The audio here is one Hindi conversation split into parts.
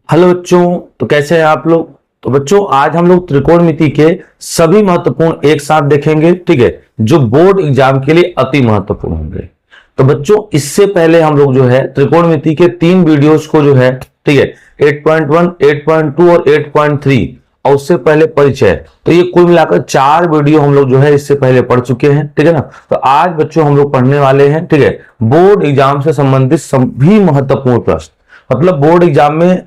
हेलो बच्चों, तो कैसे हैं आप लोग। तो बच्चों आज हम लोग त्रिकोणमिति के सभी महत्वपूर्ण एक साथ देखेंगे, ठीक है, जो बोर्ड एग्जाम के लिए अति महत्वपूर्ण होंगे। तो बच्चों इससे पहले हम लोग जो है त्रिकोणमिति के 3 वीडियोस को जो है, ठीक है, 8.1, 8.2 और 8.3 और उससे पहले परिचय, तो ये कुल मिलाकर 4 वीडियो हम लोग जो है इससे पहले पढ़ चुके हैं, ठीक है ना। तो आज बच्चों हम लोग पढ़ने वाले हैं, ठीक है, बोर्ड एग्जाम से संबंधित सभी महत्वपूर्ण प्रश्न। मतलब बोर्ड एग्जाम में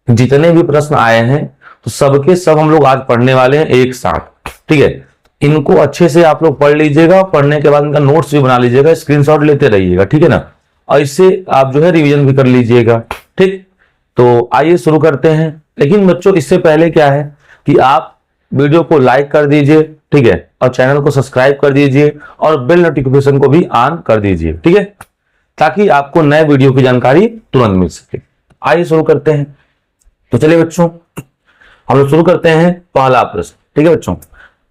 जितने भी प्रश्न आए हैं तो सबके सब हम लोग आज पढ़ने वाले हैं एक साथ, ठीक है। इनको अच्छे से आप लोग पढ़ लीजिएगा, पढ़ने के बाद इनका नोट्स भी बना लीजिएगा, स्क्रीनशॉट लेते रहिएगा, ठीक है ना। और इससे आप जो है रिवीजन भी कर लीजिएगा, ठीक। तो आइए शुरू करते हैं। लेकिन बच्चों इससे पहले क्या है कि आप वीडियो को लाइक कर दीजिए, ठीक है, और चैनल को सब्सक्राइब कर दीजिए और बेल नोटिफिकेशन को भी ऑन कर दीजिए, ठीक है, ताकि आपको नए वीडियो की जानकारी तुरंत मिल सके। आइए शुरू करते हैं। तो चलिए बच्चों हम लोग शुरू करते हैं पहला प्रश्न, ठीक है बच्चों।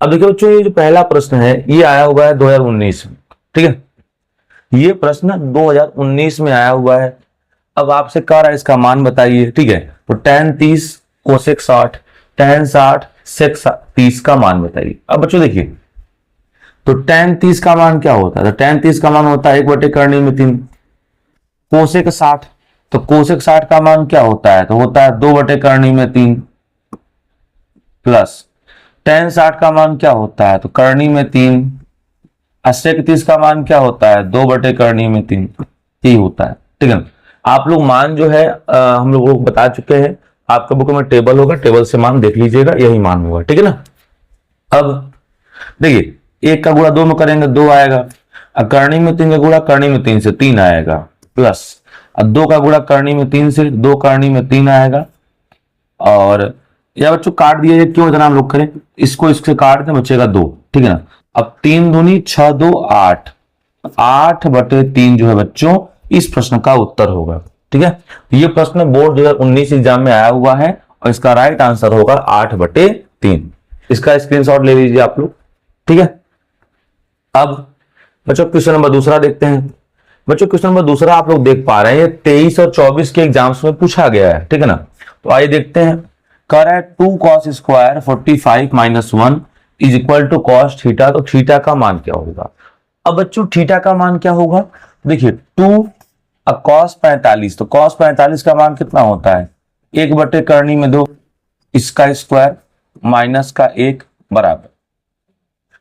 अब देखिए बच्चों, ये जो पहला प्रश्न है ये आया हुआ है 2019 में, ठीक है। ये प्रश्न 2019 में आया हुआ है। अब आपसे कह रहा है इसका मान बताइए, ठीक है। तो tan 30 कोसेक 60, tan 60 सेक 30 का मान बताइए। अब बच्चों देखिए, तो tan 30 का मान क्या होता है। तो tan 30 का मान होता है 1/3 कोसेक 60, तो कोसेक 60 का मान क्या होता है। तो होता है 2/3 प्लस tan 60 का मान क्या होता है। तो करनी में 3। सेक 30 का मान क्या होता है 2/3 ही होता है, ठीक है। आप लोग मान जो है हम लोग बता चुके हैं। आपके बुक में टेबल होगा, टेबल से मान देख लीजिएगा, यही मान होगा, ठीक है ना। अब देखिए 1 का गुणा 2 में करेंगे 2 आएगा, करनी में 3 का गुणा करनी में 3 से 3 आएगा, प्लस 2 का गुणा करनी में 3 से 2 करनी में 3 आएगा। और या बच्चों काट दिए, क्यों इतना हम लोग करें, इसको इससे काट दें, बचेगा 2, ठीक है ना। अब 3 दूनी 6 2 8, 8/3 जो है बच्चों इस प्रश्न का उत्तर होगा, ठीक है। ये प्रश्न बोर्ड 2019 एग्जाम में आया हुआ है और इसका राइट आंसर होगा 8/3। इसका स्क्रीनशॉट ले लीजिए आप लोग, ठीक है। अब बच्चों क्वेश्चन नंबर दूसरा देखते हैं। बच्चों क्वेश्चन नंबर दूसरा आप लोग देख पा रहे हैं, ये 23 और 24 के एग्जाम्स में पूछा गया है, ठीक है ना। तो आइए देखते हैं। कह रहा है 2 cos square 45 - 1 is equal to cos theta. तो थीटा का मान क्या होगा। अब बच्चों थीटा का मान क्या होगा, देखिए 2 cos 45, तो cos 45 का मान कितना होता है 1/2 इसका स्क्वायर माइनस का 1 बराबर।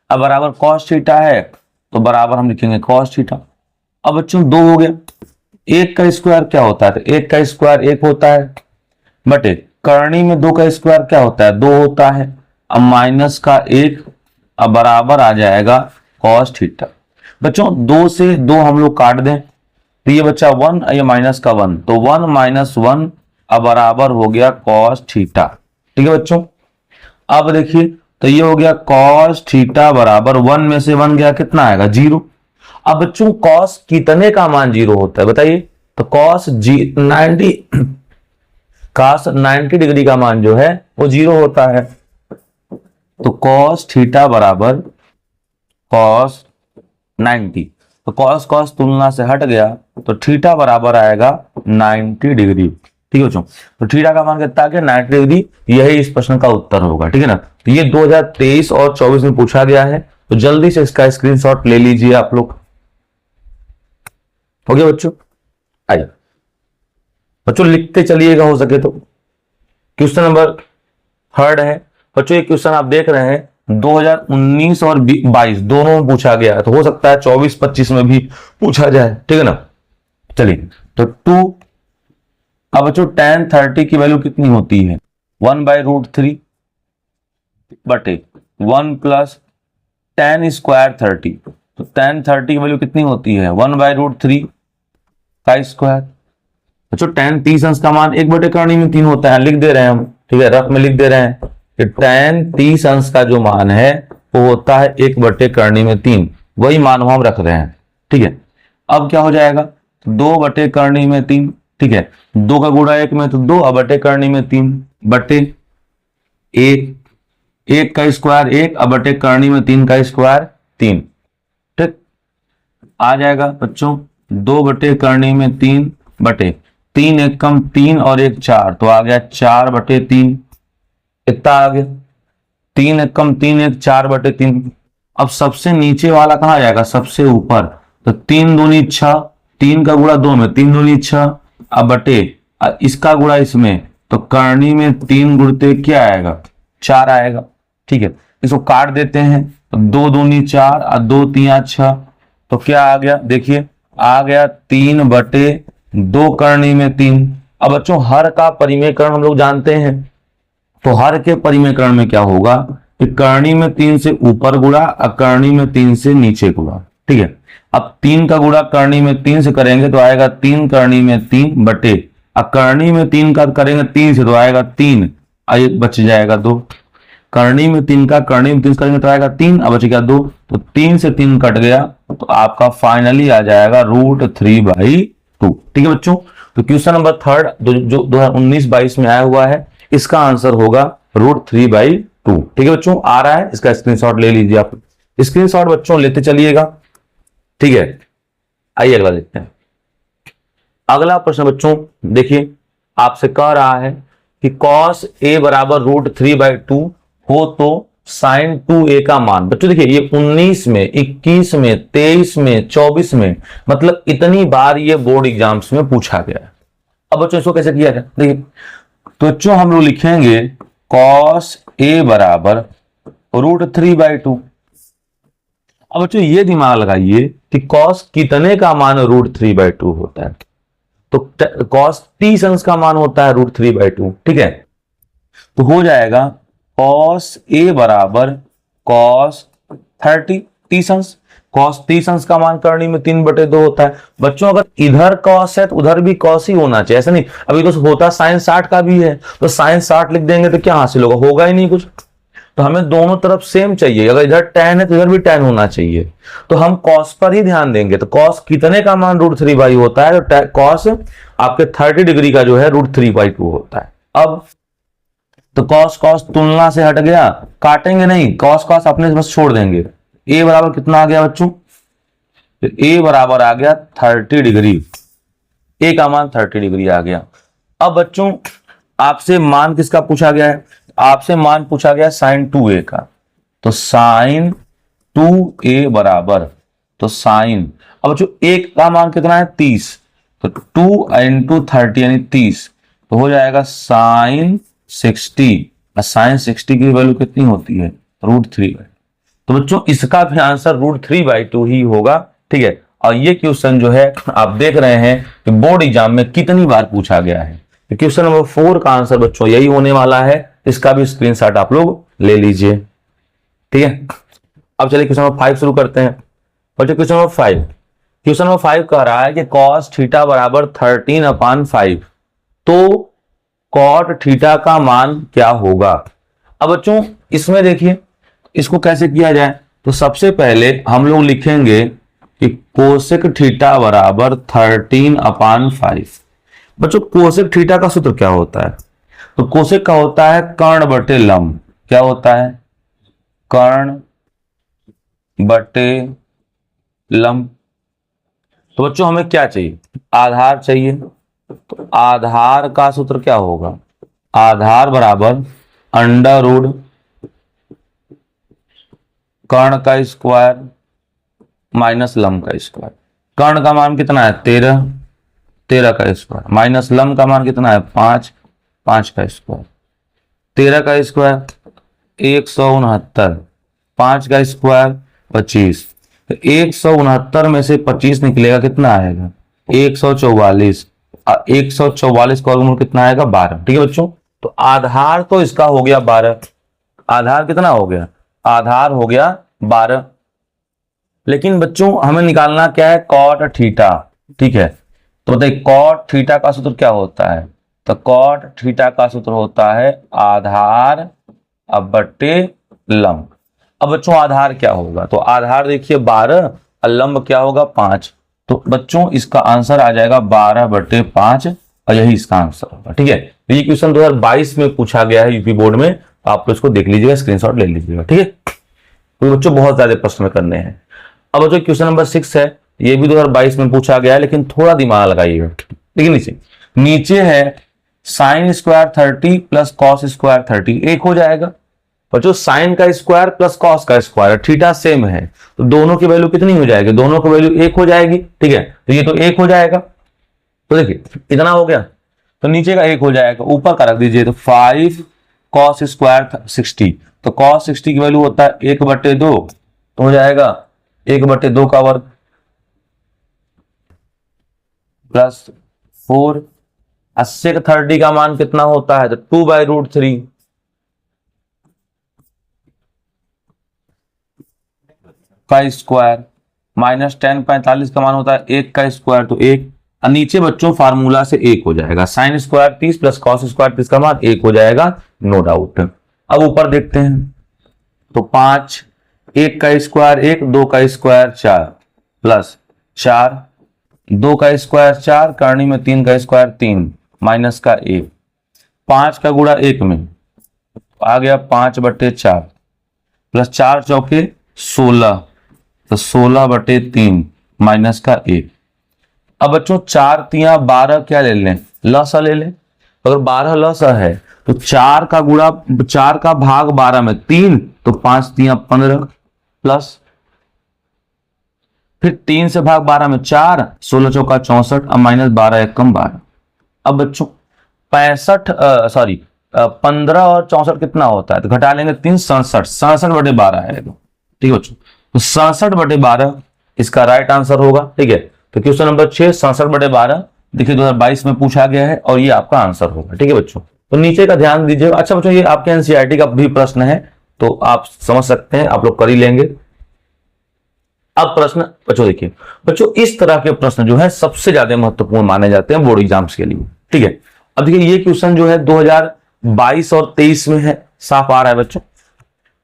अब बराबर cos थीटा है तो बराबर हम लिखेंगे cos थीटा। अब बच्चों 2 हो गया, 1 का स्क्वायर क्या होता है। तो 1 का स्क्वायर 1 होता है, बटे करनी में 2 का स्क्वायर क्या होता है 2 होता है। अब माइनस का 1, अब बराबर आ जाएगा cos थीटा। बच्चों 2 से 2 हम लोग काट दें तो ये बच्चा 1, ये माइनस का 1, तो 1 - 1 अब बराबर हो गया cos थीटा, ठीक है बच्चों। अब देखिए तो ये हो गया cos थीटा बराबर 1 में से 1 गया, कितना आएगा 0। अब बच्चों cos कितने का मान 0 होता है बताइए। तो cos 90 डिग्री का मान जो है वो 0 होता है। तो cos थीटा बराबर cos 90, तो cos तुलना से हट गया, तो थीटा बराबर आएगा 90 डिग्री, ठीक है बच्चों। तो थीटा का मान कितना आ गया 90 डिग्री, यही इस प्रश्न का उत्तर होगा, ठीक है ना। तो ये 2023 और 24 में पूछा गया है, तो जल्दी से इसका स्क्रीनशॉट ले लीजिए आप लोग। हो गया बच्चों, आइए बच्चों लिखते चलिएगा हो सके तो। क्वेश्चन नंबर 3 है बच्चों, ये क्वेश्चन आप देख रहे हैं 2019 और 22 दोनों में पूछा गया है, तो हो सकता है 24-25 में भी पूछा जाए, ठीक है ना। चलिए तो 2, अब बच्चों tan 30 की वैल्यू कितनी होती है 1/√3 बटे 1 प्लस tan स्क्वायर 30। तो tan 30 की वैल्यू कितनी होती है 1/√3 का स्क्वायर। बच्चों tan 30 अंश का मान 1/3 होता है, लिख दे रहे हैं हम, ठीक है, रफ में लिख दे रहे हैं कि tan 30 अंश का जो मान है वो होता है 1/3, वही मान हम रख रहे हैं, ठीक है। अब क्या हो जाएगा 2/3, ठीक है, 2 का गुणा 1 में तो 2/3 बटे 1 का स्क्वायर 1/3 का स्क्वायर 3, ठीक आ जाएगा बच्चों 2/3 बटे 3 एकम 3 और 1 4, तो आ गया 4/3, इतना आ गया। 3 एकम 3 1 4/3। अब सबसे नीचे वाला कहाँ जाएगा, सबसे ऊपर, तो 3 दूनी 6, 3 का गुणा 2 में 3 दूनी 6, अब बटे इसका गुणा इसमें, तो करनी में 3 गुणते क्या आएगा, 4 आएगा। ठीक है, इसको काट देते हैं, तो 2 दूनी 4 और 2 3 6, तो क्या आ गया, देखिए आ गया 3/2 करनी में 3। अब बच्चों हर का परिमेयकरण हम लोग जानते हैं, तो हर के परिमेयकरण में क्या होगा कि करनी में 3 से ऊपर गुणा और करनी में 3 से नीचे गुणा। ठीक है, अब 3 का गुणा करनी में 3 से करेंगे तो आएगा 3 करनी में 3 बटे, अब करनी में 3 का करेंगे 3 से तो आएगा 3, एक बच जाएगा 2। करनी में 3 का करनी में 3 से करेंगे तो आएगा 3, अब बच गया 2, तो 3 से 3 कट गया, तो आपका फाइनली आ जाएगा √3/2। ठीक है बच्चों, तो क्वेश्चन नंबर 3 जो 2019-22 में आया हुआ है, इसका आंसर होगा √3/2। ठीक है बच्चों, आ रहा है, इसका स्क्रीनशॉट ले लीजिए आप, स्क्रीनशॉट बच्चों लेते चलिएगा। ठीक है, आइए अगला देखते हैं। अगला प्रश्न बच्चों देखिए, आपसे कह रहा है कि cos a बराबर √3/2 हो तो sin 2a का मान। बच्चों देखिए, ये 19 में, 21 में, 23 में, 24 में, मतलब इतनी बार ये बोर्ड एग्जाम्स में पूछा गया है। अब बच्चों इसको कैसे किया जाए, देखिए तो बच्चों हम लोग लिखेंगे cos a बराबर √3/2। अब बच्चों ये दिमाग लगाइए कि cos कितने का मान √3/2 होता है, तो cos t अंश का मान होता है √3/2। ठीक है, तो हो जाएगा cos a बराबर cos 30 t अंश। cos 30 अंश का मान करनी में 3/2 होता है। बच्चों अगर इधर cos है तो उधर भी cos ही होना चाहिए, ऐसा नहीं। अभी तो होता sin 60 का भी है, तो sin 60 लिख देंगे तो क्या हासिल होगा, होगा ही नहीं कुछ। तो हमें दोनों तरफ सेम चाहिए, अगर इधर tan है तो इधर भी tan होना चाहिए, तो हम cos पर ही ध्यान देंगे। तो cos कितने का मान √3/2 होता है, तो cos आपके 30 डिग्री का जो है √3/2 होता है। अब तो cos तुलना से हट गया, काटेंगे नहीं, cos अपने बस छोड़ देंगे। a बराबर कितना आ गया बच्चों, तो a बराबर आ गया 30 डिग्री, a का मान 30 डिग्री आ गया। अब बच्चों आपसे मान किसका पूछा गया है, आपसे मान पूछा गया sin 2a का, तो sin 2a बराबर, तो sin, अब बच्चों एक का मान कितना है 30, तो 2 × 30 यानी 30, तो हो जाएगा sin 60, और sin 60 की वैल्यू कितनी होती है, √3/2। तो बच्चों इसका भी आंसर √3/2 ही होगा। ठीक है, और ये क्वेश्चन जो है आप देख रहे हैं कि बोर्ड एग्जाम में कितनी बार पूछा गया है। तो क्वेश्चन नंबर 4 का आंसर बच्चों यही होने वाला है, इसका भी स्क्रीनशॉट आप लोग ले लीजिए। ठीक है, अब चलिए क्वेश्चन नंबर 5 शुरू करते हैं। बच्चों क्वेश्चन नंबर 5 कह रहा है कि cos थीटा बराबर 13/5, तो cot थीटा का मान क्या होगा। अब बच्चों इसमें देखिए इसको कैसे किया जाए, तो सबसे पहले हम लोग लिखेंगे कि कोसेक थीटा बराबर 13/5। बच्चों कोसेक थीटा का सूत्र क्या होता है, तो कोसेक का होता है कर्ण बटे लंब। क्या होता है, कर्ण बटे लंब। तो बच्चों हमें क्या चाहिए, आधार चाहिए, तो आधार का सूत्र क्या होगा, आधार बराबर √ कर्ण का स्क्वायर माइनस लंब का स्क्वायर। कर्ण का मान कितना है 13, 13 का स्क्वायर, माइनस लंब का मान कितना है 5, 5 का स्क्वायर। 13 का स्क्वायर 169, 5 का स्क्वायर 25, तो 169 में से 25 निकलेगा कितना आएगा 144, 144 का वर्गमूल कितना आएगा 12। ठीक है बच्चों, तो आधार तो इसका हो गया 12, आधार कितना हो गया, आधार हो गया 12। लेकिन बच्चों हमें निकालना क्या है, cot थीटा। ठीक है, तो बताइए cot थीटा का सूत्र क्या होता है, तो cot थीटा का सूत्र होता है आधार अब बटे लंब। अब बच्चों आधार क्या होगा, तो आधार देखिए 12 और लंब क्या होगा 5, तो बच्चों इसका आंसर आ जाएगा 12/5 और यही इसका आंसर होगा। ठीक है, तो ये क्वेश्चन 2022 में पूछा गया है यूपी बोर्ड में, आप लोग इसको देख लीजिएगा, स्क्रीनशॉट ले लीजिएगा। ठीक है, तो बच्चों बहुत ज्यादा प्रश्न में करने हैं। अब बच्चों क्वेश्चन नंबर 6 है, ये भी 2022 में पूछा गया है, लेकिन थोड़ा दिमाग लगाइएगा। लेकिन नीचे नीचे है sine square 30 plus cos square 30, एक हो जाएगा। और जो साइन का स्क्वायर प्लस कॉस का स्क्वायर, थीटा सेम है, तो दोनों की वैल्यू कितनी हो जाएगी? दोनों की वैल्यू एक हो जाएगी। ठीक है, तो ये तो एक हो जाएगा। तो देखिए इतना हो गया, तो नीचे का एक हो जाएगा, ऊपर का रख दीजिए। तो 5 कॉस स्क्वायर 60, तो कॉस 60 की वैल्यू होता है 1/2, तो हो जाएगा 1/2 का वर्ग प्लस 4। 80 का 30 का मान कितना होता है? तो 2/√3 का स्क्वायर माइनस 10 45 का मान होता है 1 का स्क्वायर, तो 1। नीचे बच्चों फार्मूला से 1 हो जाएगा, sine square 30 plus cos square 30 का मान 1 हो जाएगा, नो डाउट। अब ऊपर देखते हैं, तो 5, 1 का स्क्वायर 1, 2 का स्क्वायर 4 प्लस 4, 2 का स्क्वायर 4, करनी में 3 का स्क्वायर 3 माइनस का 1, 5 का गुणा 1 में आ गया 5/4 प्लस 4 चौके 16, तो 16/3 माइनस का 1। अब बच्चों 4 तिया 12 क्या ले लें? लसा ले लें। अगर 12 लसा है तो 4 का गुणा, 4 का भाग 12 में 3, तो 5 तिया 15 प्लस फिर 3 से भाग 12 में 4, 16 चौका 64, अब माइनस 12 एकम 12। अब बच्चों 15 और 64 कितना होता है? तो घटा लेंगे 3, 67, 67/12 आएगा। ठीक है बच्चों, तो 67/12 इसका राइट आंसर होगा। ठीक है, तो क्वेश्चन नंबर 6 67/12 देखिए 2022 में पूछा गया है और ये आपका आंसर होगा। ठीक है बच्चों, तो नीचे का ध्यान दीजिए। अच्छा बच्चों, ये आपके एनसीईआरटी का भी प्रश्न है, तो आप समझ सकते हैं, आप लोग कर ही लेंगे। अब प्रश्न बच्चों देखिए, बच्चों इस तरह के प्रश्न जो है सबसे ज्यादा महत्वपूर्ण माने जाते हैं बोर्ड एग्जाम्स के लिए। ठीक है, अब देखिए ये क्वेश्चन जो है 2022 और 23 में है, साफ आ रहा है बच्चों।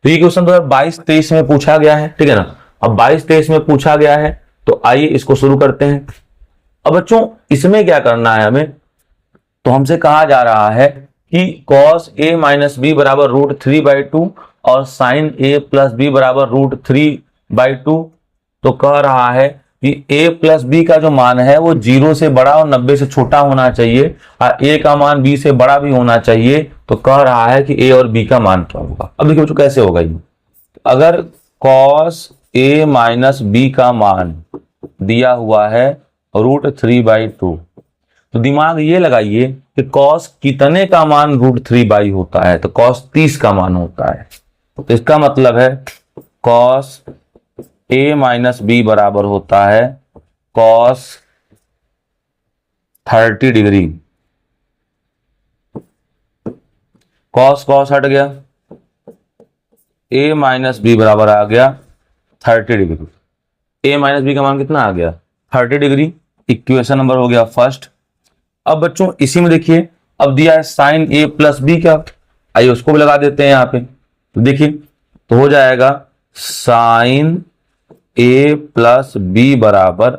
तो ये क्वेश्चन 2022-23 में पूछा गया है। ठीक है ना, अब 22-23 में पूछा गया है, तो आइए इसको शुरू करते हैं। अब बच्चों इसमें क्या करना है हमें? तो हमसे कहा जा रहा है कि cos a माइनस बी बराबर √3/2 और sin a प्लस बी बराबर √3/2। तो कह रहा है कि a प्लस बी का जो मान है वो 0 से बड़ा और 90 से छोटा होना चाहिए, और a का मान b से बड़ा भी होना चाहिए। तो कह रहा है कि a और b का मान क्या होगा। अब देखिए बच्चों कैसे होगा ये, अगर cos a माइनस बी का मान दिया हुआ है √3/2, तो दिमाग ये लगाइए कि cos कितने का मान √3 होता है? तो cos 30 का मान होता है। तो इसका मतलब है cos a माइनस बी बराबर होता है cos 30 डिग्री। cos cos हट गया, a माइनस बी बराबर आ गया 30 डिग्री। a माइनस बी का मान कितना आ गया? 30 डिग्री। इक्वेशन नंबर हो गया फर्स्ट। अब बच्चों इसी में देखिए, अब दिया है साइन a प्लस बी का, आइए उसको भी लगा देते हैं यहाँ पे। तो देखिए, तो हो जाएगा साइन a प्लस बी बराबर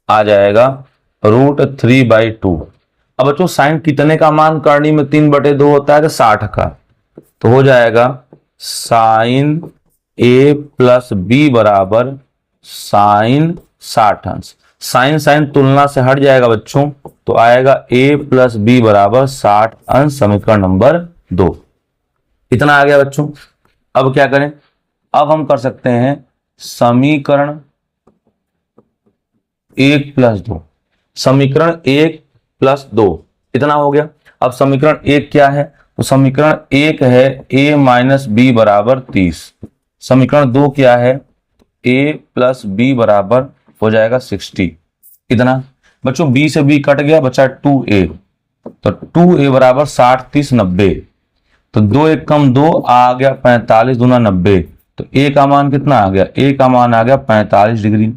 आ जाएगा √3/2। अब बच्चों साइन कितने का मान करनी में 3/2 होता है? तो 60 का। तो हो जाएगा साइन a प्लस बी बराबर साइन 60 अंश। साइन साइन तुलना से हट जाएगा बच्चों, तो आएगा a प्लस बी बराबर 60 अंश, समीकरण नंबर 2। इतना आ गया बच्चों। अब क्या करें? अब हम कर सकते हैं समीकरण 1 प्लस 2, समीकरण 1 प्लस 2 इतना हो गया। अब समीकरण 1 क्या है? तो समीकरण 1 है a माइनस बी बराबर 30। समीकरण 2 क्या है? a प्लस बी बराबर हो जाएगा 60। इतना बच्चों, b से b कट गया, बचा 2a। तो 2a बराबर 60 30 90, तो 2 1 कम 2 आ गया 45 दूना 90। तो a का मान कितना आ गया? a का मान आ गया 45 डिग्री।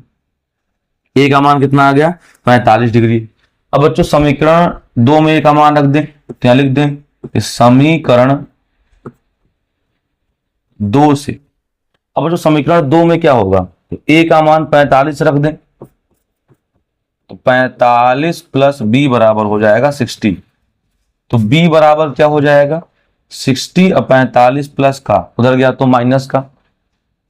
a का मान कितना आ गया? 45 डिग्री। अब बच्चों समीकरण 2 में a का मान रख दें, तो यहाँ लिख दें कि समीकरण 2 से। अब बच्चों समीकरण 2 में क्या होगा? तो a का मान 45 रख दें, तो 45 प्लस b बराबर हो जाएगा 60। तो b बराबर क्या हो जाएगा? 60 और 45 प्लस का उधर गया तो माइनस का,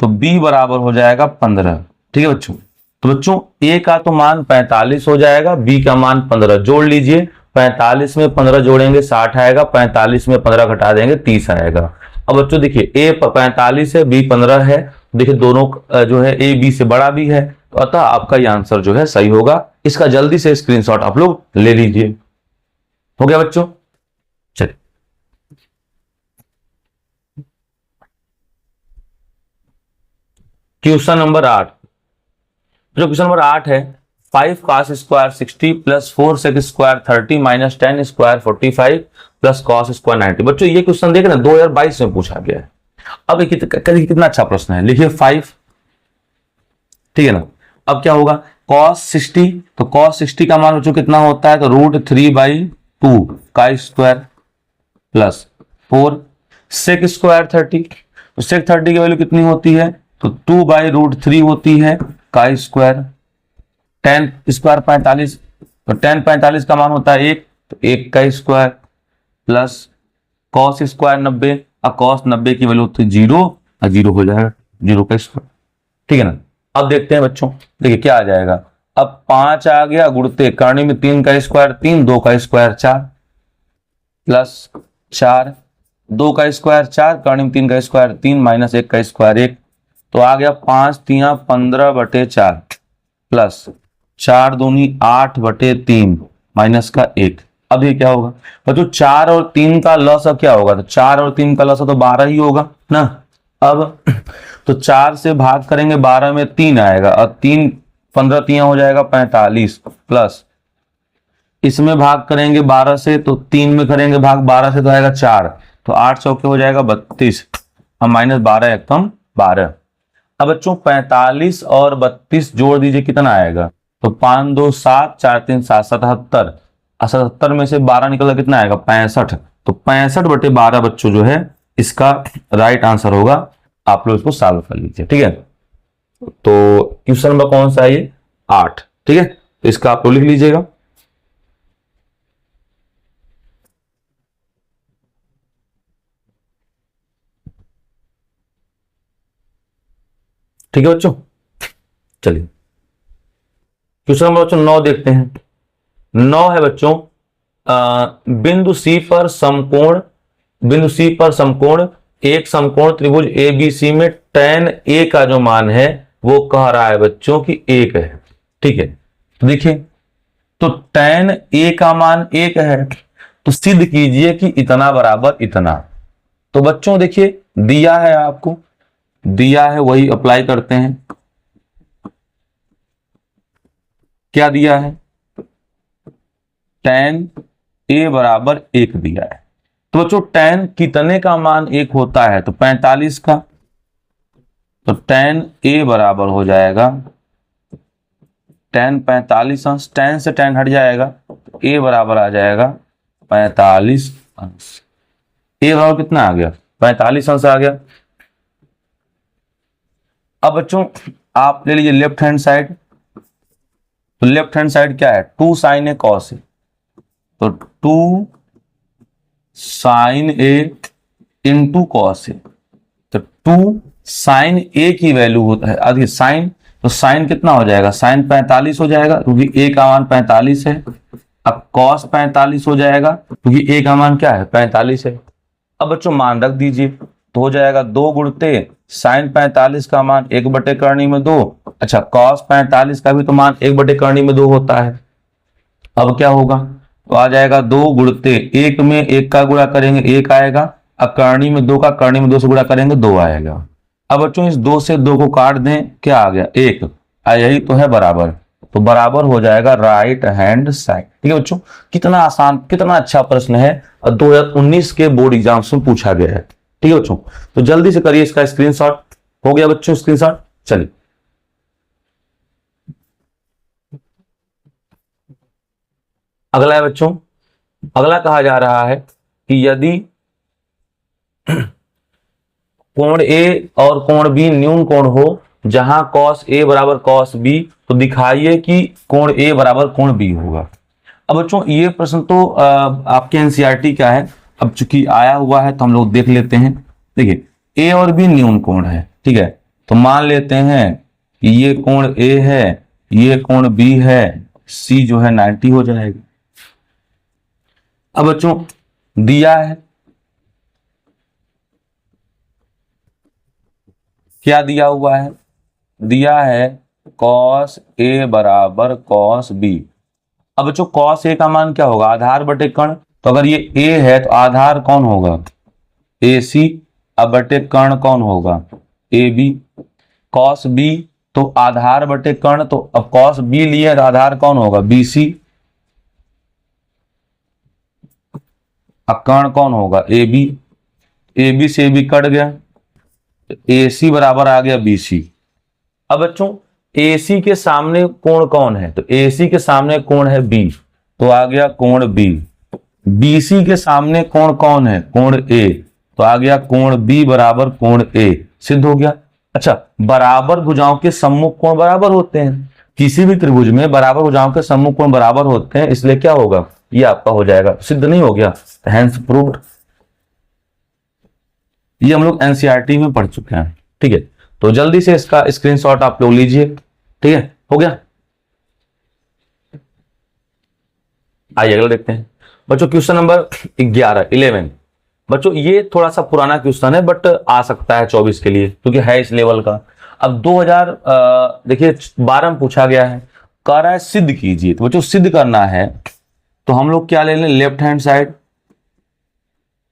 तो b बराबर हो जाएगा 15। ठीक है बच्चों, तो बच्चों a का तो मान 45 हो जाएगा, b का मान 15 जोड़ लीजिए 45 में 15 जोड़ेंगे 60 आएगा, 45 में 15 घटा देंगे 30 आएगा। अब बच्चों देखिए ए 45 है, बी 15 है, देखिए दोनों जो है ए बी से बड़ा भी है, तो अतः आपका ये आंसर जो है सही होगा। इसका जल्दी से स्क्रीनशॉट आप लोग ले लीजिए। हो गया बच्चों, चलिए क्वेश्चन नंबर 8। जो क्वेश्चन नंबर 8 है, 5 cos square 60 plus 4 sec square 30 minus 10 square 45 plus cos square 90। बच्चों ये क्वेश्चन देखे ना 2022 में पूछा गया है। अब कितना अच्छा प्रश्न है, लिखिए 5, ठीक है ना। अब क्या होगा, cos 60, तो cos 60 का मान बच्चों कितना होता है, तो √3/2 का स्क्वायर प्लस 4 sec स्क्वायर 30, तो sec 30 की वैल्यू कितनी होती है, तो 2/√3 होती है का स्क्वायर। 10 स्क्वायर 45, तो 10 45 का मान होता है 1, तो 1 का स्क्वायर प्लस cos स्क्वायर 90, अब cos 90 की वैल्यू होती है 0, और 0 हो जाएगा 0 का स्क्वायर, ठीक है ना। अब देखते हैं बच्चों, देखिए क्या आ जाएगा। अब 5 आ गया, गुणते करनी में 3 का स्क्वायर 3, 2 का स्क्वायर 4 प्लस 4, 2 का स्क्वायर 4, करनी में 3 का स्क्वायर 3 माइनस 1 का स्क्वायर 1, तो आ गया 5 3 15/4 प्लस 4 दूनी 8/3 माइनस का 1। अब ये क्या होगा बच्चों, 4 और 3 का लॉस क्या होगा, तो 4 और 3 का लॉस तो 12 ही होगा ना। अब तो 4 से भाग करेंगे 12 में 3 आएगा, और 3 15 3 हो जाएगा 45 प्लस इसमें भाग करेंगे 12 से, तो 3 में करेंगे भाग 12 से तो आएगा 4, तो 8 चौके हो जाएगा 32, और माइनस 12 एकम 12। अब बच्चों 45 और 32 जोड़ दीजिए कितना आएगा, तो 5 2 7 4 3 7 77, 77 में से 12 निकला कितना आएगा 65, तो 65/12 बच्चों जो है इसका राइट आंसर होगा। आप लोग इसको सॉल्व कर लीजिए, ठीक है। तो क्वेश्चन नंबर कौन सा है ये, 8, ठीक है। तो इसका आप लोग लिख लीजिएगा। ठीक है बच्चों, चलिए क्वेश्चन नंबर बच्चों 9 देखते हैं। 9 है बच्चों, बिंदु सी पर समकोण एक समकोण त्रिभुज ए बी सी में tan ए का जो मान है वो कह रहा है बच्चों कि 1 है, ठीक है। तो देखिए, तो tan ए का मान 1 है, तो सिद्ध कीजिए कि इतना बराबर इतना। तो बच्चों देखिए दिया है, आपको दिया है वही अप्लाई करते हैं। क्या दिया है, tan ए बराबर 1 दिया है। तो बच्चों tan कितने का मान 1 होता है, तो 45 का, तो tan ए बराबर हो जाएगा tan 45 अंश, tan से tan हट जाएगा, तो ए बराबर आ जाएगा 45 अंश। ए बराबर कितना आ गया, 45 अंश आ गया। अब बच्चों आप ले लीजिए लेफ्ट हैंड साइड, तो लेफ्ट हैंड साइड क्या है, 2 sin ए cos ए, तो 2 sin ए इंटू cos ए, तो 2 sin ए की वैल्यू होता है आदि साइन, तो साइन कितना हो जाएगा, साइन 45 हो जाएगा क्योंकि ए का मान 45 है। अब cos 45 हो जाएगा क्योंकि ए का मान क्या है 45 है। अब बच्चों मान रख दीजिए, तो हो जाएगा 2 गुणते साइन 45 का मान 1/2। अच्छा cos 45 का भी तो मान 1/2 होता है। अब क्या होगा, तो आ जाएगा 2 गुणते 1 में 1 का गुणा करेंगे 1 आएगा, अब करनी में 2 का करनी में 2 से गुणा करेंगे 2 आएगा। अब बच्चों इस 2 से 2 को काट दें, क्या आ गया 1, यही तो है बराबर, तो बराबर हो जाएगा राइट हैंड साइड। ठीक है बच्चों, कितना आसान कितना अच्छा प्रश्न है और 2019 के बोर्ड एग्जाम्स में पूछा गया है। ठीक है बच्चों, तो जल्दी से करिए इसका स्क्रीनशॉट। हो गया बच्चों स्क्रीनशॉट, चलिए अगला है बच्चों, अगला कहा जा रहा है कि यदि कोण ए और कोण बी न्यून कोण हो जहां cos ए बराबर cos बी, तो दिखाइए कि कोण ए बराबर कोण बी होगा। अब बच्चों ये प्रश्न तो आपके एनसीईआरटी का है, अब चूंकि आया हुआ है तो हम लोग देख लेते हैं। देखिए ए और बी न्यून कोण है, ठीक है, तो मान लेते हैं कि ये कोण ए है, ये कोण बी है, सी जो है 90 हो जाएगा। अब बच्चों दिया है, क्या दिया हुआ है, दिया है cos a बराबर cos b। अब बच्चों cos a का मान क्या होगा, आधार बटे कर्ण। तो अगर ये a है तो आधार कौन होगा, AC। अब बटे कर्ण कौन होगा, AB। cos b तो आधार बटे कर्ण, तो अब cos b लिए तो आधार कौन होगा, BC। अब कर्ण कौन होगा, AB। AB से AB कट गया, AC बराबर आ गया BC। अब बच्चों AC के सामने कोण कौन है, तो AC के सामने कोण है B, तो आ गया कोण B। BC के सामने कोण कौन है, कोण A, तो आ गया कोण B बराबर कोण A। सिद्ध हो गया। अच्छा, बराबर भुजाओं के सम्मुख कोण बराबर होते हैं, किसी भी त्रिभुज में बराबर भुजाओं के सम्मुख कोण बराबर होते हैं, इसलिए क्या होगा, ये आपका हो जाएगा। सिद्ध नहीं हो गया, हेंस प्रूव्ड। ये हम लोग एनसीईआरटी में पढ़ चुके हैं, ठीक है। तो जल्दी से इसका स्क्रीनशॉट आप लोग लीजिए, ठीक है, हो गया। आइए अगला देखते हैं बच्चों, क्वेश्चन नंबर 11। बच्चों ये थोड़ा सा पुराना क्वेश्चन है, बट आ सकता है 24 के लिए, क्योंकि है इस लेवल का। अब 2000 देखिए 12 में पूछा गया है, कह रहा है सिद्ध कीजिए। तो बच्चों सिद्ध करना है तो हम लोग क्या ले लें, left hand side.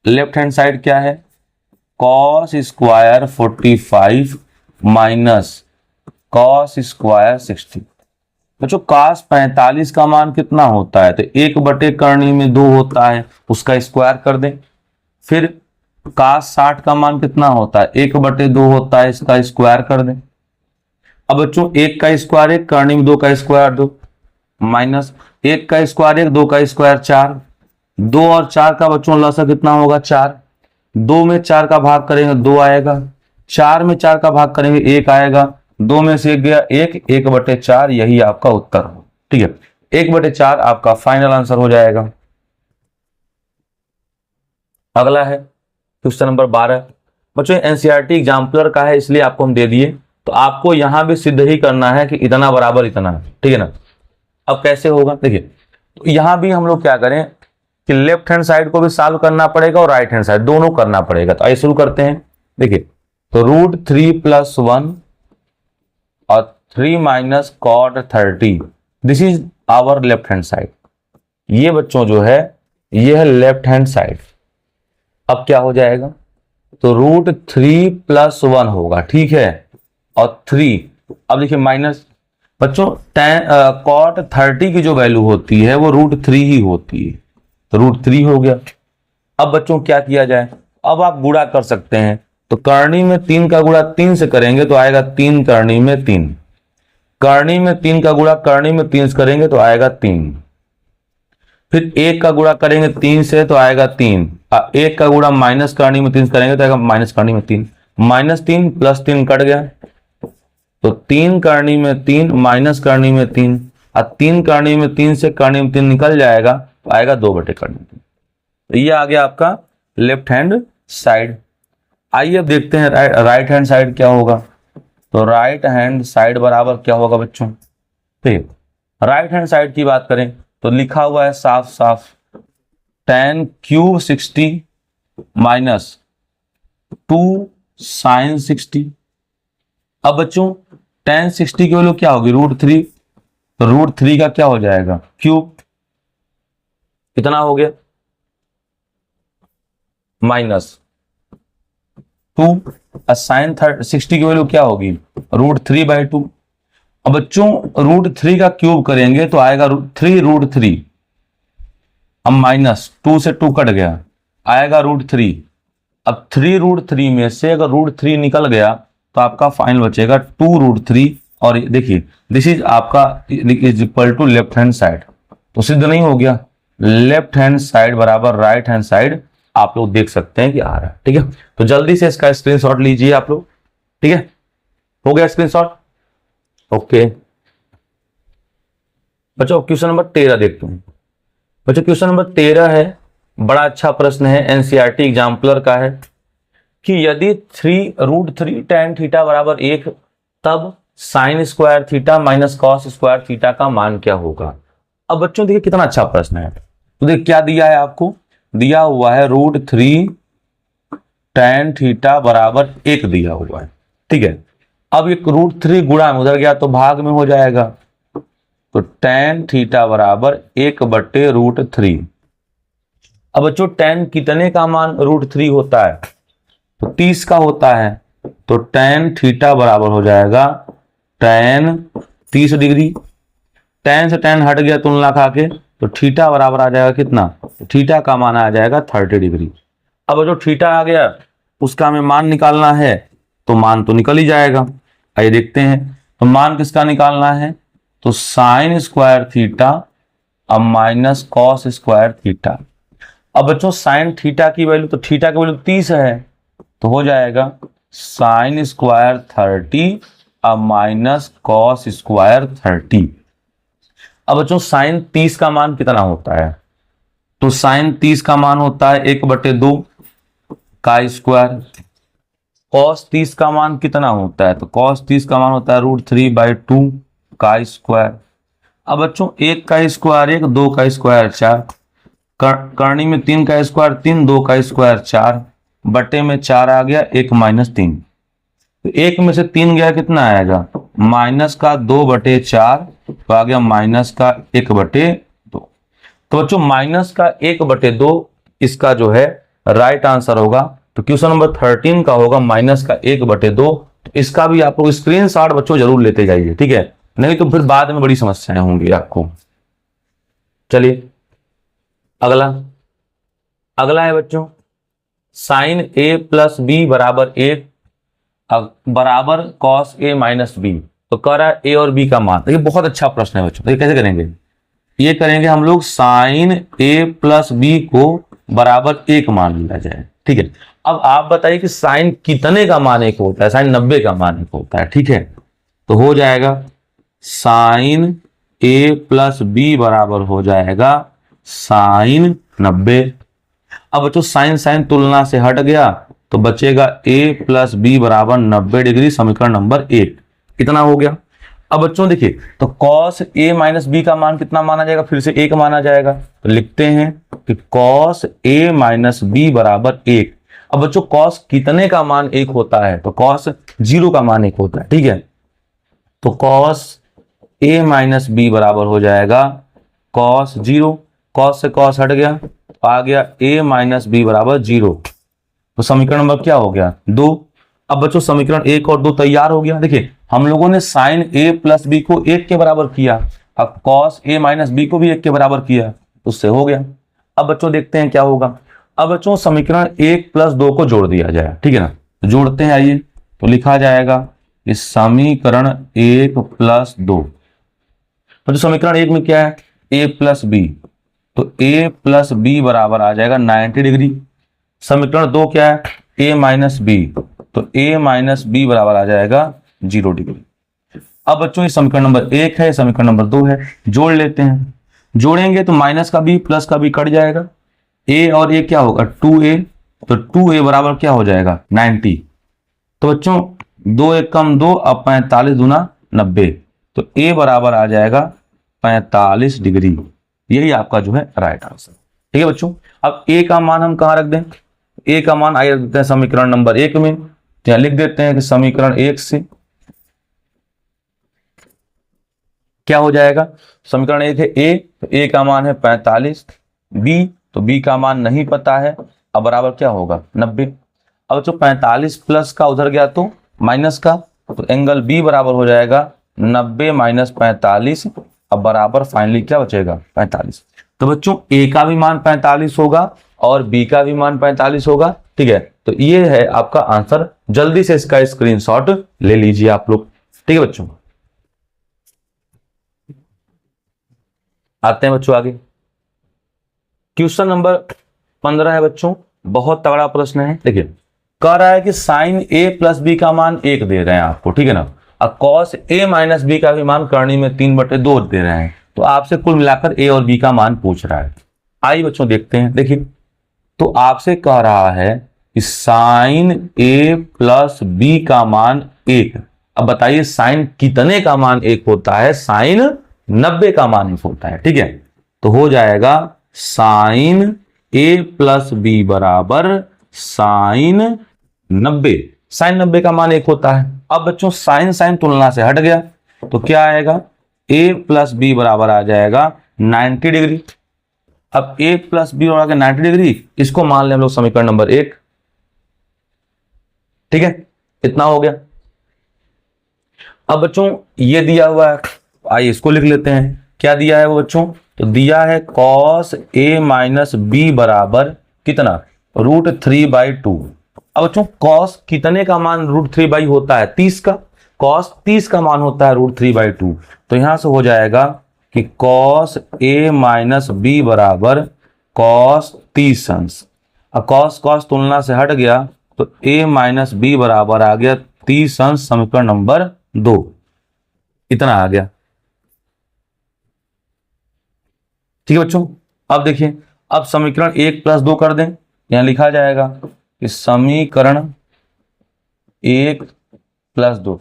Left hand side क्या है, cos square 45 minus cos square 60। बच्चों cos 45 का मान कितना होता है, तो 1 करनी में 2 होता है, उसका स्क्वायर कर दें। फिर cos 60 का मान कितना होता है, 1/2 होता है, इसका स्क्वायर कर दें। अब बच्चों 1 का स्क्वायर 1, करनी में 2 का स्क्वायर 2, माइनस 1 का स्क्वायर 1, 2 का स्क्वायर 4। 2 और 4 का बच्चों लसा कितना होगा, 4। 2 में 4 का भाग करेंगे 2 आएगा, 4 में 4 का भाग करेंगे 1 आएगा, 2 में से 1 गया 1, 1/4, यही आपका उत्तर हो, ठीक है। 1/4 आपका फाइनल आंसर हो जाएगा। अगला है क्वेश्चन नंबर 12। बच्चों एनसीईआरटी एग्जाम्पलर का है, इसलिए आपको हम दे दिए। तो आपको यहां भी सिद्ध ही करना है कि इतना बराबर इतना, ठीक है ना। अब कैसे होगा, देखिए तो यहां भी हम लोग क्या करें कि लेफ्ट हैंड साइड को भी सॉल्व करना पड़ेगा और राइट हैंड साइड, दोनों करना पड़ेगा। तो आइए शुरू करते हैं। देखिए तो √3 + 1 और 3 - cot 30, this is our left hand side. ये बच्चों जो है ये है लेफ्ट हैंड साइड। अब क्या हो जाएगा, तो √3 + 1 होगा, ठीक है, और 3। अब देखिए माइनस, बच्चों cot 30 की जो वैल्यू होती है वो √3 ही होती है, तो √3 हो गया। अब बच्चों क्या किया जाए, अब आप गुणा कर सकते हैं। तो करनी में 3 का गुणा 3 से करेंगे तो आएगा 3 करनी में 3। करनी में 3 का गुणा करनी में 3 से करेंगे तो आएगा 3। फिर 1 का गुणा करेंगे 3 से तो आएगा 3। 1 का गुणा माइनस करनी में 3 से करेंगे तो आएगा माइनस करनी में 3। -3 + 3 कट गया, तो 3 करनी में 3 माइनस करनी में 3, और 3 करनी में 3 से करनी में 3 निकल जाएगा तो आएगा 2/करनी में 3। तो ये आ गया आपका लेफ्ट हैंड साइड। आइए अब देखते हैं राइट हैंड साइड क्या होगा। तो राइट हैंड साइड बराबर क्या होगा बच्चों, ठीक, राइट हैंड साइड की बात करें तो लिखा हुआ है साफ साफ tan³ 60 - 2 sin 60। अब बच्चों tan 60 की वैल्यू क्या होगी, √3। तो √3 का क्या हो जाएगा, क्यूब, कितना हो गया, -2। sin 60 की वैल्यू क्या होगी, √3/2। अब बच्चों √3 का क्यूब करेंगे तो आएगा 3√3। अब -2 से 2 कट गया, आएगा √3। अब 3√3 में से अगर √3 निकल गया तो आपका फाइनल बचेगा 2√3। और देखिए दिस इज आपका is equal to left hand side. तो सिद्ध नहीं हो गया, लेफ्ट हैंड साइड बराबर राइट हैंड साइड, आप लोग देख सकते हैं कि आ रहा है, ठीक है। तो जल्दी से इसका स्क्रीनशॉट लीजिए आप लोग, ठीक है, हो गया स्क्रीनशॉट, ओके। बच्चों क्वेश्चन नंबर 13 देखते हैं। बच्चों क्वेश्चन नंबर 13 है, बड़ा अच्छा प्रश्न है, एनसीईआरटी एग्जाम्पलर का है कि यदि √3 tan थीटा बराबर 1, तब sin square theta - cos square theta का मान क्या होगा। अब बच्चों देखिए कितना अच्छा प्रश्न है। तो देख क्या दिया है आपको, दिया हुआ है √3 tan थीटा बराबर 1 दिया हुआ है, ठीक है। अब एक √3 गुणा में उधर गया तो भाग में हो जाएगा, तो tan थीटा बराबर 1/√3। अब बच्चों tan कितने का मान √3 होता है, तो 30 का होता है, तो tan थीटा बराबर हो जाएगा tan 30 डिग्री। tan से tan हट गया तुलना खा के, तो थीटा बराबर आ जाएगा कितना, तो थीटा का मान आ जाएगा 30 डिग्री। अब जो थीटा आ गया उसका हमें मान निकालना है, तो मान तो निकल ही जाएगा। आइए देखते हैं, तो मान किसका निकालना है, तो साइन स्क्वायर थीटा अब माइनस कॉस स्क्वायर थीटा। अब बच्चों साइन थीटा की वैल्यू, तो थीटा की वैल्यू 30 है, तो हो जाएगा साइन स्क्वायर 30 अब माइनस कॉस स्क्वायर 30। अब बच्चों साइन 30 का मान कितना होता है, तो साइन 30 का मान होता है 1/2 का स्क्वायर। कॉस 30 का मान कितना होता है, तो कॉस 30 का मान होता है √3/2 का स्क्वायर। अब बच्चों 1 का स्क्वायर 1, 2 का स्क्वायर 4, करनी में 3 का स्क्वायर 3, 2 का स्क्वायर 4, बटे में 4 आ गया, 1 - 3, तो 1 में से 3 गया कितना आएगा, माइनस का 2/4, तो आ गया माइनस का 1/2। तो बच्चों माइनस का 1/2 इसका जो है राइट आंसर होगा। तो क्वेश्चन नंबर 13 का होगा माइनस का 1/2। तो इसका भी आप लोग स्क्रीनशॉट बच्चों जरूर लेते जाइए, ठीक है, नहीं तो फिर बाद में बड़ी समस्याएं होंगी आपको। चलिए अगला, अगला है बच्चों साइन a + b बराबर 1 बराबर कॉस a - b। तो कह रहा है a और b का मान। देखिए बहुत अच्छा प्रश्न है बच्चों, तो ये कैसे करेंगे, ये करेंगे हम लोग साइन a + b को बराबर 1 मान लिया जाए, ठीक है। अब आप बताइए कि साइन कितने का मान 1 होता है, साइन 90 का मान 1 होता है, ठीक है। तो हो जाएगा साइन a + b बराबर हो जाएगा साइन 90। अब बच्चों साइन साइन तुलना से हट गया, तो बचेगा a + b बराबर 90 डिग्री, समीकरण नंबर 1। कितना हो गया। अब बच्चों देखिए, तो cos a - b का मान कितना माना जाएगा, फिर से 1 माना जाएगा, तो लिखते हैं कि cos a - b बराबर 1। अब बच्चों cos कितने का मान 1 होता है, तो cos 0 का मान 1 होता है, ठीक है। तो cos a - b बराबर हो जाएगा cos 0, cos से cos हट गया, आ गया a - b बराबर 0। तो समीकरण नंबर क्या हो गया, 2। अब बच्चों समीकरण 1 और 2 तैयार हो गया। देखिए हम लोगों ने साइन a + b को 1 के बराबर किया, अब cos a - b को भी 1 के बराबर किया, उससे हो गया। अब बच्चों देखते हैं क्या होगा। अब बच्चों समीकरण 1 + 2 को जोड़ दिया जाए, ठीक है ना, तो जोड़ते हैं। आइए तो लिखा जाएगा कि समीकरण 1 + 2, तो समीकरण 1 में क्या है a + b, तो a + b बराबर आ जाएगा 90 डिग्री। समीकरण 2 क्या है a - b, तो a - b बराबर आ जाएगा 0 डिग्री। अब बच्चों ये समीकरण नंबर 1 है, समीकरण नंबर 2 है, जोड़ लेते हैं। जोड़ेंगे तो माइनस का b प्लस का b कट जाएगा, a और a क्या होगा 2a, तो 2a बराबर क्या हो जाएगा 90। तो बच्चों 2 1 कम 2, अब 45 दूना 90, तो a बराबर आ जाएगा 45 डिग्री। यही आपका जो है राइट आंसर, ठीक है बच्चों। अब a का मान हम कहां रख दें, a का मान आइए रख देते हैं समीकरण नंबर 1 में, तो यहां लिख देते हैं कि समीकरण 1 से क्या हो जाएगा, समीकरण 1 है a, तो a का मान है 45, b तो b का मान नहीं पता है, अब बराबर क्या होगा 90। अब जो 45 प्लस का उधर गया तो माइनस का, तो एंगल b बराबर हो जाएगा 90 - 45, अब बराबर फाइनली क्या बचेगा 45। तो बच्चों a का भी मान 45 होगा और b का भी मान 45 होगा, ठीक है। तो ये है आपका आंसर, जल्दी से इसका स्क्रीनशॉट ले लीजिए आप लोग, ठीक है बच्चों। आते हैं बच्चों आगे, क्वेश्चन नंबर 15 है बच्चों, बहुत तगड़ा प्रश्न है। देखिए कह रहा है कि साइन a + b का मान 1 दे रहे हैं आपको, ठीक है ना, और cos a - b का भी मान करनी में 3/2 दे रहे हैं, तो आपसे कुल मिलाकर a और b का मान पूछ रहा है। आइए बच्चों देखते हैं। देखिए तो आपसे कह रहा है कि साइन a + b का मान 1। अब बताइए साइन कितने का मान 1 होता है, साइन 90 का मान 1 होता है, ठीक है। तो हो जाएगा साइन ए प्लस बी बराबर साइन 90। साइन 90 का मान 1 होता है। अब बच्चों साइन साइन तुलना से हट गया तो क्या आएगा, ए प्लस बी बराबर आ जाएगा 90 डिग्री। अब ए प्लस बी बराबर 90 डिग्री, इसको मान लें हम लोग समीकरण नंबर 1। ठीक है, इतना हो गया। अब बच्चों ये दिया हुआ है, आइए इसको लिख लेते हैं। क्या दिया है वो बच्चों, तो दिया है cos a माइनस बी बराबर कितना, √3/2। अब बच्चों cos कितने का मान √3 होता है, 30 का। cos 30 का मान होता है √3/2। तो यहां से हो जाएगा कि cos a माइनस बी बराबर cos 30 अंश। अब cos cos तुलना से हट गया तो a माइनस बी बराबर आ गया 30 अंश, समीकरण नंबर 2। इतना आ गया। ठीक है बच्चों, अब देखिए, अब समीकरण 1 + 2 कर दें। यहां लिखा जाएगा कि समीकरण 1 + 2।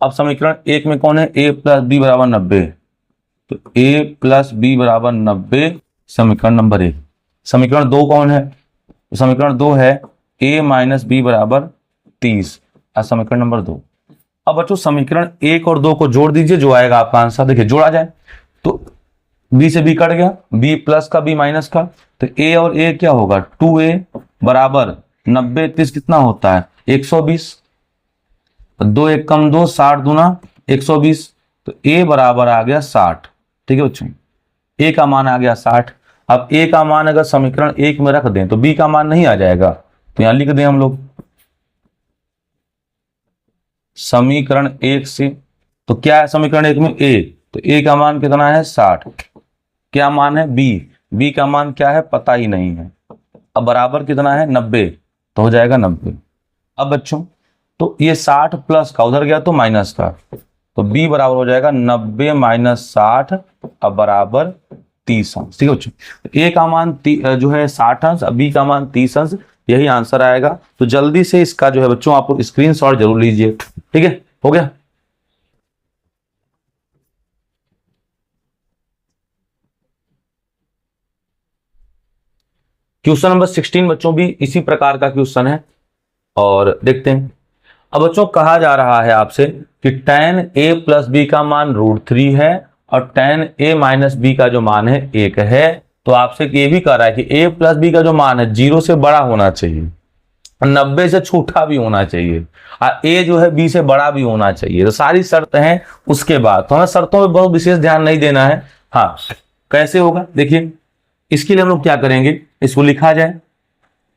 अब समीकरण 1 में कौन है, a + b बराबर 90। तो a + b बराबर 90 समीकरण नंबर 1। समीकरण 2 कौन है, तो समीकरण 2 है a माइनस बी बराबर 30, समीकरण नंबर 2। अब बच्चों समीकरण 1 और 2 को जोड़ दीजिए, जो आएगा आपका आंसर। देखिए जोड़ा जाए तो b से b कट गया, b प्लस का b माइनस का, तो a और a क्या होगा, 2a बराबर 90 30 कितना होता है 120। 2 1 कम 2, 60 दूना 120। तो a बराबर आ गया 60। ठीक है बच्चों, a का मान आ गया 60। अब a का मान अगर समीकरण 1 में रख दें तो b का मान नहीं आ जाएगा, तो यहां लिख दें हम लोग समीकरण 1 से। तो क्या है समीकरण 1 में a, तो a का मान कितना है 60। क्या मान है b का मान क्या है पता ही नहीं है। अब बराबर कितना है 90, तो हो जाएगा 90। अब बच्चों तो ये 60 प्लस का उधर गया तो माइनस का, तो b बराबर हो जाएगा 90 माइनस 60, अब बराबर 30 अंश। ठीक है बच्चों, a का मान जो है 60 अंश, b का मान 30 अंश, यही आंसर आएगा। तो जल्दी से इसका जो है बच्चों आप स्क्रीनशॉट जरूर लीजिए। ठीक है, हो गया। क्वेश्चन नंबर 16 बच्चों भी इसी प्रकार का क्वेश्चन है, और देखते हैं। अब बच्चों कहा जा रहा है आपसे कि tan a + b का मान √3 है और tan a माइनस b का जो मान है 1 है। तो आपसे ये भी कह रहा है कि a + b का जो मान है 0 से बड़ा होना चाहिए, 90 से छोटा भी होना चाहिए, और a जो है b से बड़ा भी होना चाहिए। तो सारी शर्त हैं। उसके बाद तो हमें शर्तों पे बहुत विशेष ध्यान नहीं देना है। हाँ, कैसे होगा देखिए, इसके लिए हम लोग क्या करेंगे, इसको लिखा जाए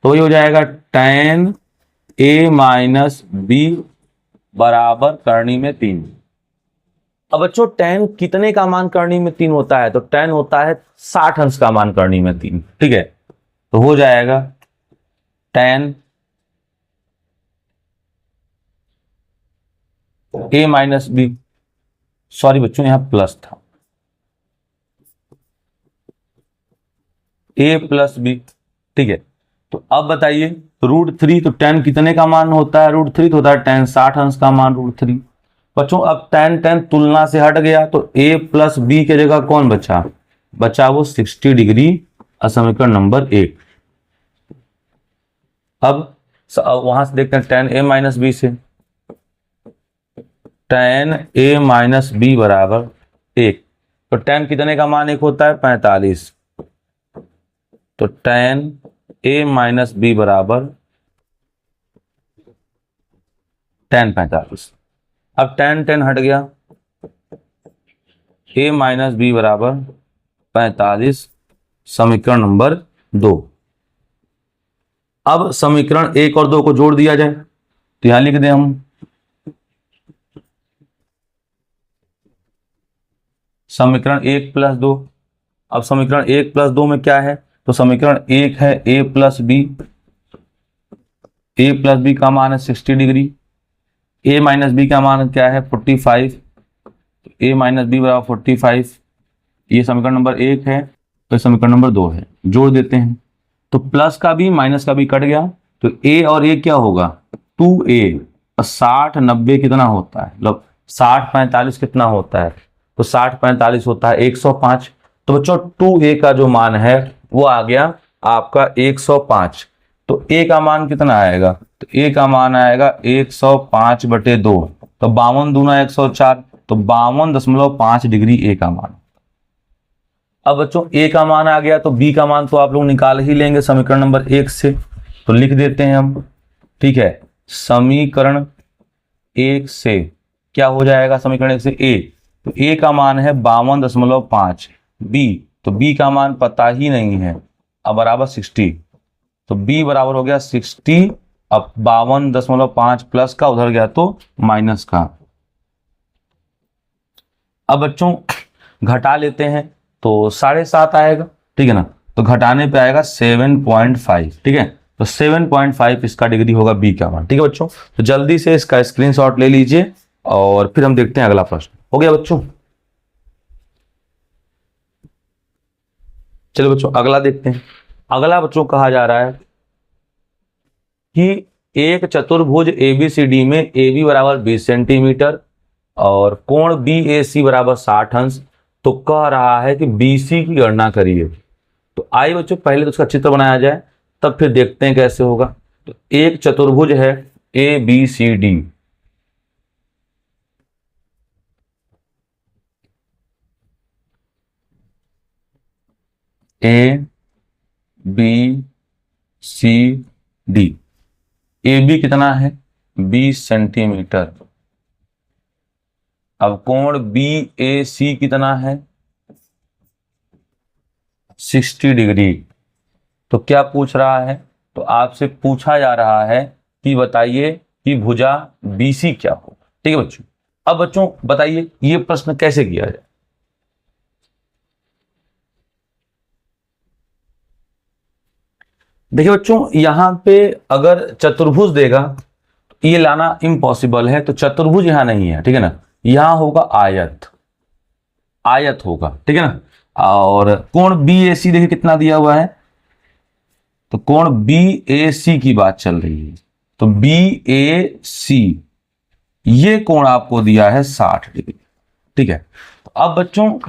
तो ये हो जाएगा tan a माइनस b बराबर करनी में 3। अब बच्चों tan कितने का मान करनी में 3 होता है, तो tan होता है 60 अंश का मान करनी में 3। ठीक है, तो हो जाएगा tan a minus b, sorry बच्चों यहां प्लस था, a + b। ठीक है, तो अब बताइए √3, तो tan कितने का मान होता है √3, तो होता है tan 60 अंश का मान √3। बच्चों अब tan तुलना से हट गया तो a + b के जगह कौन बचा वो 60 डिग्री, समीकरण नंबर 1। अब वहां से देखते हैं tan a माइनस b से, tan a माइनस b बराबर 1। तो tan कितने का मान 1 होता है 45, तो tan a माइनस b बराबर tan 45। अब tan हट गया, a माइनस b बराबर 45, समीकरण नंबर 2। अब समीकरण 1 और 2 को जोड़ दिया जाए, तो यहां लिख दें हम समीकरण 1 + 2। अब समीकरण 1 + 2 में क्या है, तो समीकरण 1 है a + b का मान है 60 डिग्री, a माइनस b का मान क्या है 45, तो a माइनस b बराबर 45। ये समीकरण नंबर 1 है, तो समीकरण नंबर 2 है। जोड़ देते हैं तो प्लस का b माइनस का b कट गया, तो a और a क्या होगा 2a, 60 90 कितना होता है, मतलब 60 45 कितना होता है, तो 60 45 होता है 105। तो बच्चों 2a का जो मान है वो आ गया आपका 105। तो a का मान कितना आएगा, तो a का मान आएगा 105/2। तो 52 दूना 104, तो 52.5 डिग्री a का मान। अब बच्चों a का मान आ गया, तो b का मान तो आप लोग निकाल ही लेंगे समीकरण नंबर 1 से। तो लिख देते हैं हम, ठीक है। समीकरण 1 से क्या हो जाएगा, समीकरण 1 से a, तो a का मान है 52.5, b, तो b का मान पता ही नहीं है, अब बराबर 60। तो b बराबर हो गया 60। अब 52.5 प्लस का उधर गया तो माइनस का। अब बच्चों घटा लेते हैं, तो 7.5 आएगा, ठीक है ना। तो घटाने पे आएगा 7.5, ठीक है। तो 7.5 इसका डिग्री होगा बी का मान, ठीक है बच्चों। तो जल्दी से इसका स्क्रीनशॉट ले लीजिए और फिर हम देखते हैं अगला प्रश्न। हो गया बच्चों, चलो बच्चों अगला देखते हैं। अगला बच्चों कहा जा रहा है कि एक चतुर्भुज एबीसीडी में AB बराबर 20 सेंटीमीटर और कोण BAC बराबर 60 अंश। तो कह रहा है कि BC की गणना करिए। तो आइए बच्चों पहले तो उसका चित्र बनाया जाए, तब फिर देखते हैं कैसे होगा। तो एक चतुर्भुज है ABCD, ABCD, AB कितना है 20 सेंटीमीटर। अब कोण BAC कितना है 60 डिग्री। तो क्या पूछ रहा है, तो आपसे पूछा जा रहा है कि बताइए कि भुजा BC क्या होगा, ठीक है बच्चों। अब बच्चों बताइए ये प्रश्न कैसे किया जाए। देखिए बच्चों यहां पे अगर चतुर्भुज देगा तो ये लाना इम्पॉसिबल है, तो चतुर्भुज यहां नहीं है, ठीक है ना। यहां होगा आयत, आयत होगा, ठीक है ना। और कोण BAC देखिए कितना दिया हुआ है, तो कोण BAC की बात चल रही है। तो BAC ये कोण आपको दिया है 60 डिग्री, ठीक है। तो अब बच्चों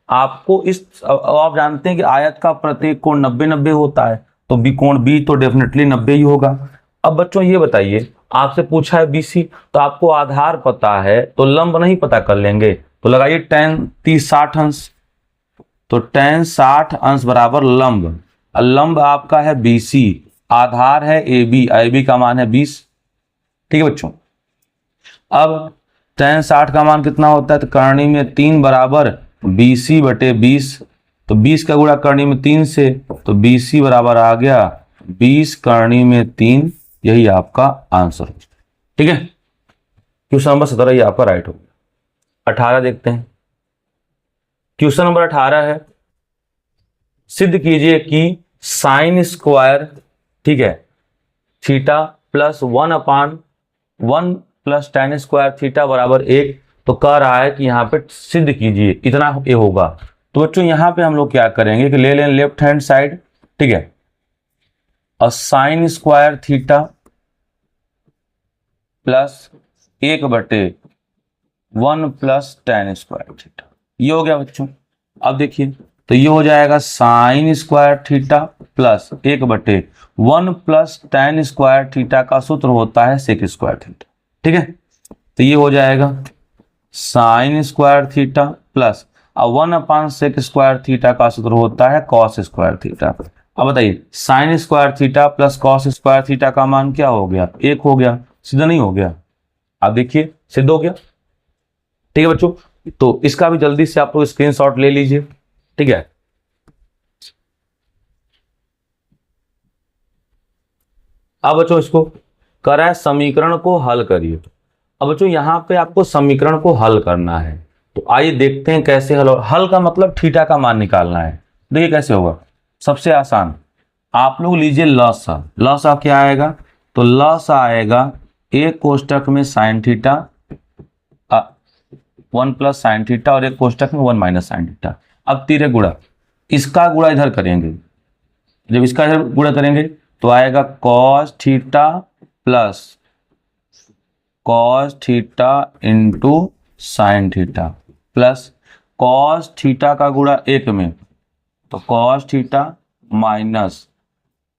आपको अब आप जानते हैं कि आयत का प्रत्येक कोण 90-90 होता है, तो बी कोण B तो डेफिनेटली 90 ही होगा। अब बच्चों ये बताइए, आपसे पूछा है BC, तो आपको आधार पता है तो लंब नहीं पता कर लेंगे। तो लगाइए tan 30-60 अंश, तो tan 60 अंश बराबर लंब। लंब आपका है BC, आधार है AB का मान है 20, ठीक है बच्चों। अब tan 60 का मान कितना होता है, तो करनी में 3 बराबर BC/20। तो 20 का गुणा करनी में 3 से, तो BC बराबर आ गया 20 करनी में 3। यही आपका आंसर, ठीक है। क्वेश्चन नंबर 17 ये आपका राइट हो गया। 18 देखते हैं। क्वेश्चन नंबर 18 है, सिद्ध कीजिए कि साइन स्क्वायर, ठीक है, theta plus 1/1 plus tan square theta बराबर 1। तो कह रहा है कि यहाँ पे सिद्ध कीजिए, इतना ये होगा। तो बच्चों यहाँ पे हम लोग क्या करेंगे कि ले लें लेफ्ट हैंड साइड, ठीक है, और sign square theta plus 1/1 plus tan square theta, ये हो गया बच्चों। अब देखिए तो ये हो जाएगा sine square theta plus 1/1 plus tan square theta का सूत्र होता है सेक स्क्वायर थीटा, ठीक है। तो ये हो जाएगा साइन स्क्वायर थीटा प्लस 1/सेक स्क्वायर थीटा का सूत्र होता है कॉस स्क्वायर थीटा। अब बताइए sine square theta plus cos square theta का मान क्या हो गया, 1 हो गया, सीधा नहीं हो गया। अब देखिए सिद्ध हो गया, ठीक है बच्चों। तो इसका भी जल्दी से आप लोग स्क्रीनशॉट ले लीजिए, ठीक है। अब बच्चों इसको करा है समीकरण को हल करिए। अब बच्चों यहां पे आपको समीकरण को हल करना है, तो आइए देखते हैं कैसे हल। हल का मतलब थीटा का मान निकालना है। देखिए कैसे होगा, सबसे आसान आप लोग लीजिए लसा। लसा क्या आएगा, तो लसा आएगा एक कोष्टक में sine theta 1 plus sine theta और एक कोष्टक में 1 माइनस साइन थीटा। अब तिरे गुणा, इसका गुणा इधर करेंगे, जब इसका इधर गुणा करेंगे तो आएगा cos theta plus cos theta into sine theta plus cos theta का गुणा 1 में तो cos theta minus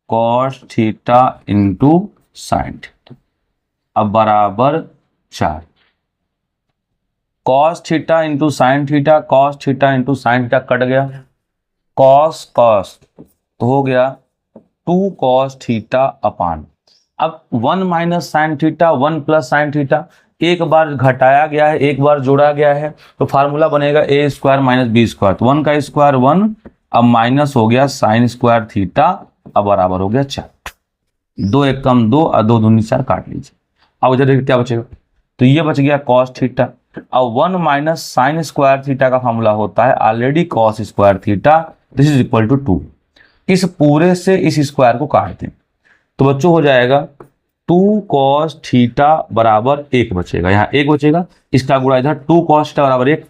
cos theta into sine theta, अब बराबर 4। Cos theta into sine theta, cos theta into sine theta cut गया, कॉस कॉस तो हो गया 2 कॉस थीटा अपान, अब 1 minus sine theta 1 plus sine theta, एक बार घटाया गया है एक बार जोड़ा गया है, तो फार्मूला बनेगा A square minus B square, तो 1 का स्क्वायर 1, अब माइनस हो गया साइन स्क्वायर थीटा, अब बराबर हो गया 4। 2 एक कम 2 और 2 दूनी 4 काट लीजिए। अब इधर क्या बचेगा, तो ये बच गया कॉस थीटा। अब 1 माइनस साइन स्क्वायर थीटा का फॉर्मूला होता है already cos square theta, this is equal to 2। इस पूरे से इस स्क्वायर को काट दें, तो बच्चों हो जाएगा 2 कॉस थीटा बराबर 1 बचेगा, यहाँ 1 बचेगा, इसका गुणा इधर 2 कॉस थीटा बराबर 1,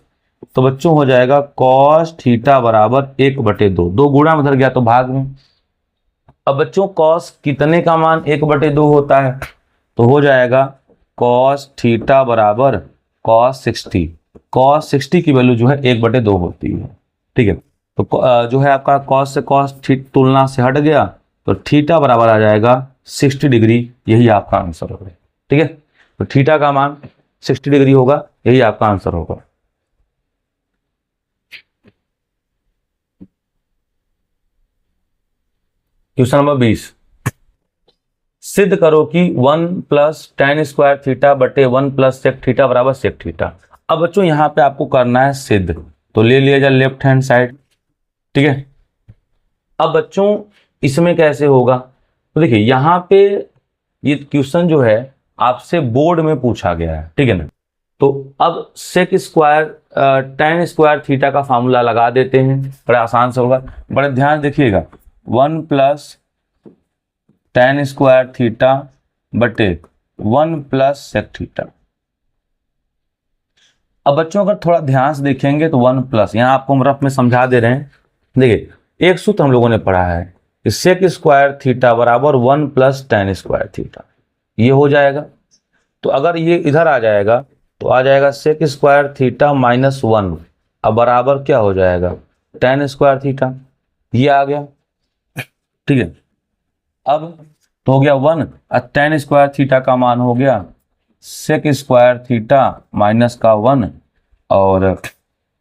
तो बच्चों हो जाएगा कॉस थीटा बराबर 1/2, 2 गुणा में उधर गया तो भाग में। अब बच्चों कॉस कितने का मान 1/2 होता है, तो हो जाएगा कॉस थीटा बराबर कॉस 60, कॉस 60 की वैल्यू जो है 1/2 होती है, ठीक है। तो जो है आपका कॉस से कॉस तुलना से हट गया, तो थीटा बराबर आ जाएगा 60 डिग्री, यही आपका आंसर होगा, ठीक है। तो थीटा का मान 60 डिग्री होगा, यही आपका आंसर होगा। क्वेश्चन नंबर 20, सिद्ध करो कि 1 प्लस tan स्क्वायर थीटा बटे 1 प्लस सेक थीटा बराबर सेक थीटा। अब बच्चों यहाँ पे आपको करना है सिद्ध, तो ले लिया जाए लेफ्ट हैंड साइड, ठीक है। अब बच्चों इसमें कैसे होगा, तो देखिए यहाँ पे ये क्वेश्चन जो है आपसे बोर्ड में पूछा गया है, ठीक है ना। तो अब sec square tan square theta का फार्मूला लगा देते हैं, बड़ा आसान से होगा, बड़े ध्यान देखिएगा। 1 प्लस tan स्क्वायर थीटा बटे 1 प्लस सेक थीटा। अब बच्चों अगर थोड़ा ध्यान से देखेंगे तो 1 प्लस, यहाँ आपको हम रफ में समझा दे रहे हैं, देखिए एक सूत्र हम लोगों ने पढ़ा है कि सेक स्क्वायर थीटा बराबर 1 प्लस tan स्क्वायर थीटा, ये हो जाएगा। तो अगर ये इधर आ जाएगा तो आ जाएगा सेक स्क्वायर थीटा माइनस 1, अब बराबर क्या हो जाएगा tan स्क्वायर थीटा, ये आ गया, ठीक है। अब तो हो गया 1 और tan स्क्वायर थीटा का मान हो गया सेक स्क्वायर थीटा माइनस का 1, और